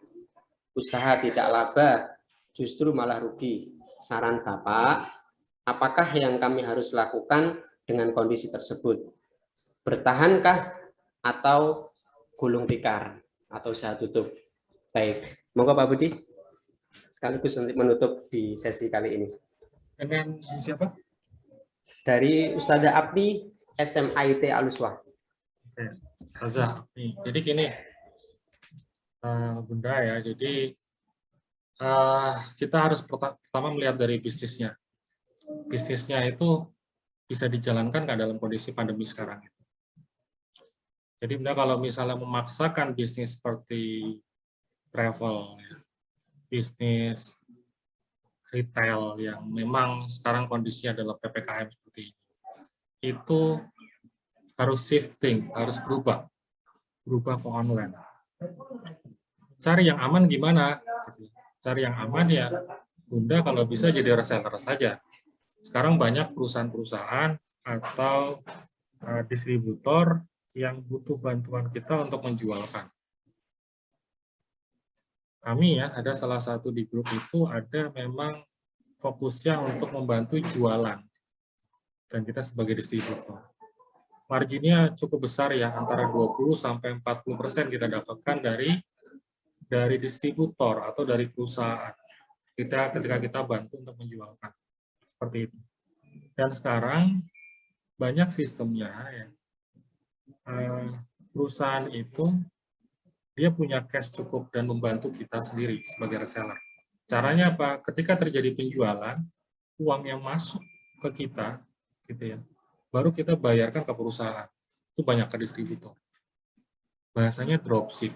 Usaha tidak laba, justru malah rugi. Saran Bapak, apakah yang kami harus lakukan dengan kondisi tersebut? Bertahankah atau gulung tikar atau usaha tutup? Baik, monggo Pak Budi, sekaligus untuk menutup di sesi kali ini. Dengan siapa? Dari Ustazah Apni SMIT Al-Uswah. Oke, Ustazah Apni. Jadi gini, Bunda ya, jadi kita harus pertama melihat dari bisnisnya. Bisnisnya itu bisa dijalankan nggak dalam kondisi pandemi sekarang itu. Jadi Bunda kalau misalnya memaksakan bisnis seperti travel, ya, bisnis retail yang memang sekarang kondisinya adalah PPKM seperti ini, itu harus shifting, harus berubah ke online. Cari yang aman gimana? Cari yang aman ya, Bunda kalau bisa jadi reseller saja. Sekarang banyak perusahaan-perusahaan atau distributor yang butuh bantuan kita untuk menjualkan. Kami ya, ada salah satu di grup itu ada memang fokusnya untuk membantu jualan. Dan kita sebagai distributor. Marginnya cukup besar ya, antara 20-40% kita dapatkan dari distributor atau dari perusahaan. Ketika kita bantu untuk menjualkan. Seperti itu. Dan sekarang banyak sistemnya ya. Perusahaan itu dia punya cash cukup dan membantu kita sendiri sebagai reseller. Caranya apa? Ketika terjadi penjualan, uang yang masuk ke kita, gitu ya, baru kita bayarkan ke perusahaan. Itu banyak ke distributor. Bahasanya dropship.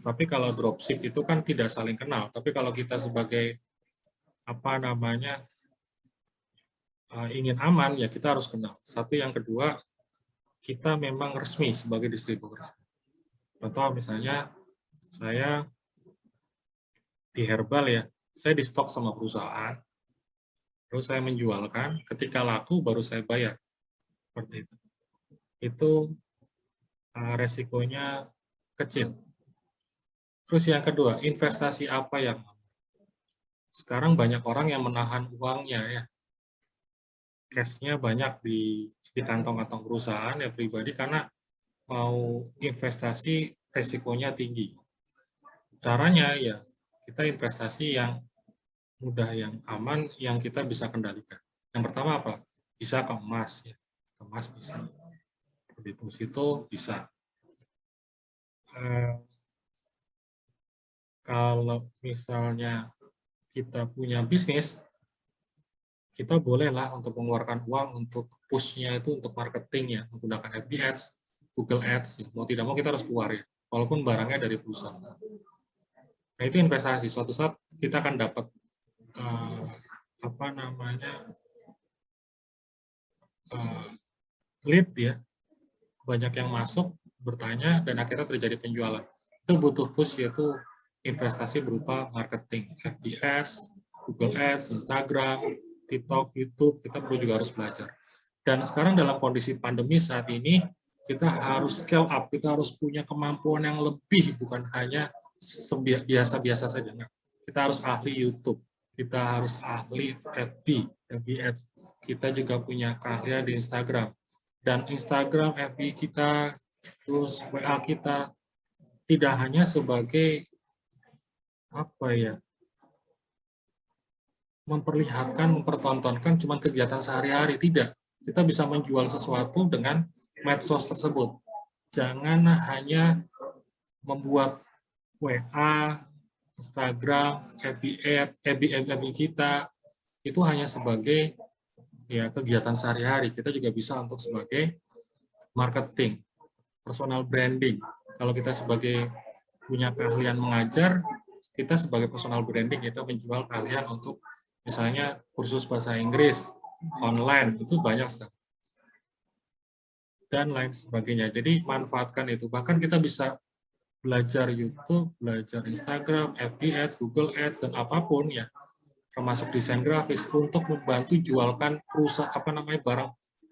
Tapi kalau dropship itu kan tidak saling kenal. Tapi kalau kita sebagai ingin aman, ya kita harus kenal. Satu, yang kedua, kita memang resmi sebagai distributor. Contoh misalnya saya di Herbal ya, saya di stok sama perusahaan, terus saya menjualkan, ketika laku baru saya bayar. Seperti itu. Itu resikonya kecil. Terus yang kedua, investasi apa yang sekarang banyak orang yang menahan uangnya ya. Cash-nya banyak di kantong-kantong perusahaan ya pribadi karena mau investasi resikonya tinggi. Caranya ya kita investasi yang mudah, yang aman, yang kita bisa kendalikan. Yang pertama apa? Bisa ke emas ya. Ke emas bisa. Deposito bisa. Kalau misalnya kita punya bisnis, kita bolehlah untuk mengeluarkan uang untuk push-nya itu untuk marketing ya, menggunakan FB Ads, Google Ads. Ya. Mau tidak mau kita harus keluar ya, walaupun barangnya dari perusahaan. Nah itu investasi. Suatu saat kita akan dapat lead ya, banyak yang masuk bertanya dan akhirnya terjadi penjualan. Itu butuh push, yaitu investasi berupa marketing, FB Ads, Google Ads, Instagram, TikTok, YouTube. Kita perlu juga harus belajar. Dan sekarang dalam kondisi pandemi saat ini kita harus scale up, kita harus punya kemampuan yang lebih, bukan hanya biasa-biasa saja. Nah, kita harus ahli YouTube, kita harus ahli FB Ads, kita juga punya keahlian di Instagram. Dan Instagram, FB kita, terus WA kita, tidak hanya sebagai memperlihatkan, mempertontonkan cuma kegiatan sehari-hari, tidak. Kita bisa menjual sesuatu dengan medsos tersebut. Jangan hanya membuat WA, Instagram, FB kita, itu hanya sebagai ya kegiatan sehari-hari. Kita juga bisa untuk sebagai marketing, personal branding. Kalau kita sebagai punya keahlian mengajar, kita sebagai personal branding itu menjual keahlian untuk misalnya kursus bahasa Inggris online, itu banyak sekali. Dan lain sebagainya. Jadi manfaatkan itu. Bahkan kita bisa belajar YouTube, belajar Instagram, FB Ads, Google Ads, dan apapun ya, termasuk desain grafis untuk membantu jualkan perusahaan barang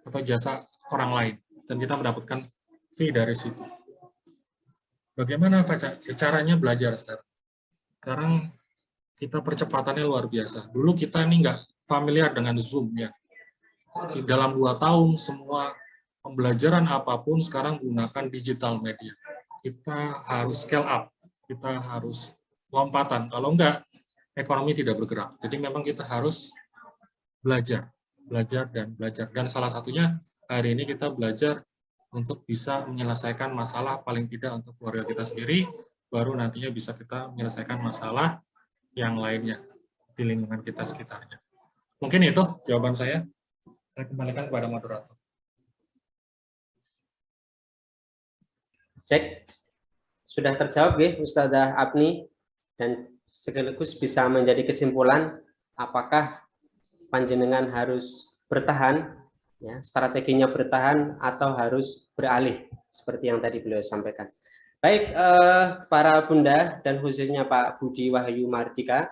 atau jasa orang lain, dan kita mendapatkan fee dari situ. Bagaimana caranya belajar sekarang? Sekarang kita percepatannya luar biasa. Dulu kita ini nggak familiar dengan Zoom ya. Di dalam 2 tahun semua pembelajaran apapun sekarang gunakan digital media. Kita harus scale up, kita harus lompatan. Kalau enggak, ekonomi tidak bergerak. Jadi memang kita harus belajar dan belajar. Dan salah satunya hari ini kita belajar untuk bisa menyelesaikan masalah paling tidak untuk keluarga kita sendiri, baru nantinya bisa kita menyelesaikan masalah yang lainnya di lingkungan kita sekitarnya. Mungkin itu jawaban saya. Saya kembalikan kepada moderator. Cek. Sudah terjawab ya Ustazah Apni, dan sekaligus bisa menjadi kesimpulan apakah panjenengan harus bertahan, ya, strateginya bertahan atau harus beralih seperti yang tadi beliau sampaikan. Baik, para bunda dan khususnya Pak Budi Wahyu Mardika,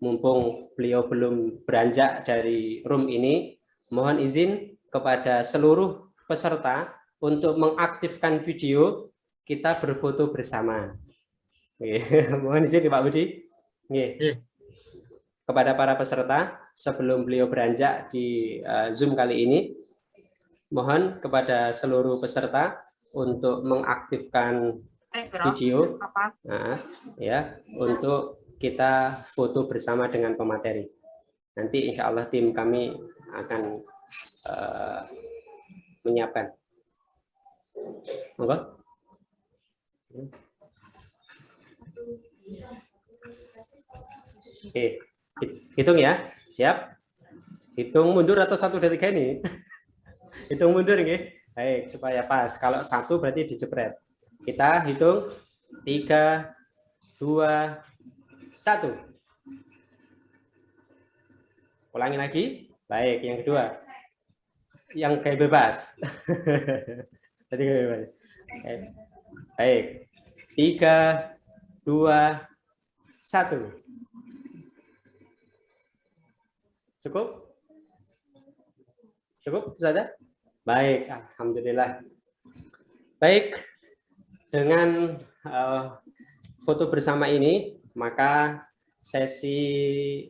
mumpung beliau belum beranjak dari room ini, mohon izin kepada seluruh peserta untuk mengaktifkan video kita berfoto bersama. Mohon izin Pak Budi. Kepada para peserta, sebelum beliau beranjak di Zoom kali ini, mohon kepada seluruh peserta untuk mengaktifkan video, ya, untuk kita foto bersama dengan pemateri. Nanti insya Allah tim kami akan menyiapkan. Monggo. Oke, hitung ya, siap. Hitung mundur atau 1, 2, 3 ini. Hitung mundur nggih. Baik, supaya pas. Kalau 1 berarti dijepret. Kita hitung 3, 2, 1. Ulangi lagi. Baik, yang kedua. Yang kayak bebas. Tadi kayak bebas. Baik. 3, 2, 1. Cukup? Cukup, Ustazah? Baik, alhamdulillah. Baik, dengan foto bersama ini, maka sesi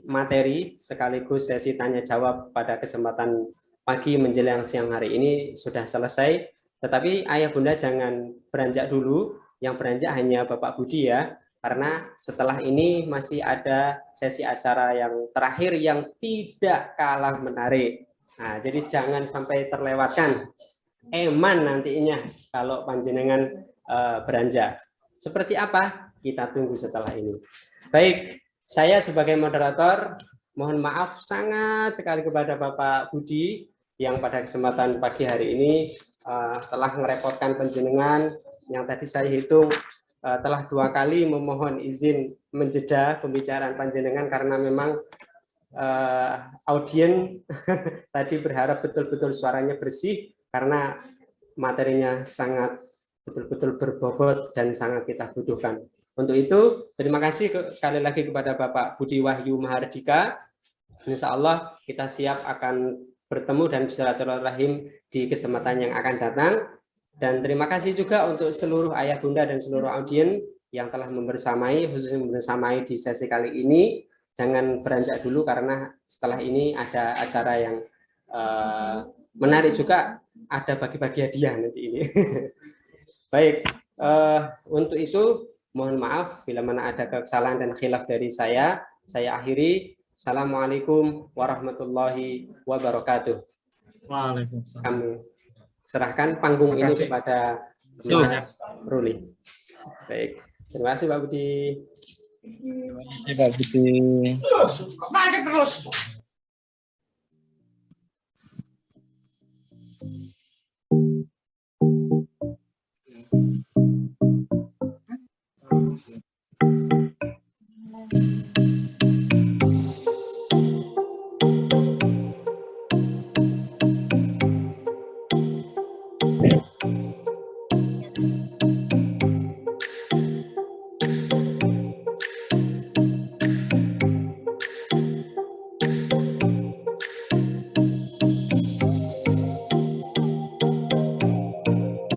materi sekaligus sesi tanya jawab pada kesempatan pagi menjelang siang hari ini sudah selesai. Tetapi ayah bunda jangan beranjak dulu, yang beranjak hanya Bapak Budi ya, karena setelah ini masih ada sesi acara yang terakhir yang tidak kalah menarik. Nah, jadi jangan sampai terlewatkan. Eman nantinya kalau panjenengan beranjak. Seperti apa? Kita tunggu setelah ini. Baik, saya sebagai moderator mohon maaf sangat sekali kepada Bapak Budi yang pada kesempatan pagi hari ini telah merepotkan panjenengan yang tadi saya hitung telah 2 kali memohon izin menjeda pembicaraan panjenengan karena memang audien tadi berharap betul-betul suaranya bersih karena materinya sangat betul-betul berbobot dan sangat kita butuhkan. Untuk itu, terima kasih sekali lagi kepada Bapak Budi Wahyu Mahardika. Insya Allah kita siap akan bertemu dan bersilaturahim di kesempatan yang akan datang. Dan terima kasih juga untuk seluruh ayah bunda dan seluruh audien yang telah membersamai, khususnya membersamai di sesi kali ini. Jangan beranjak dulu karena setelah ini ada acara yang menarik juga, ada bagi-bagi hadiah nanti ini. Baik, untuk itu mohon maaf bila mana ada kesalahan dan khilaf dari saya akhiri. Assalamualaikum warahmatullahi wabarakatuh. Waalaikumsalam. Kami serahkan panggung ini kepada Mas Ruli. Baik, terima kasih Pak Budi. Terima kasih Pak Budi.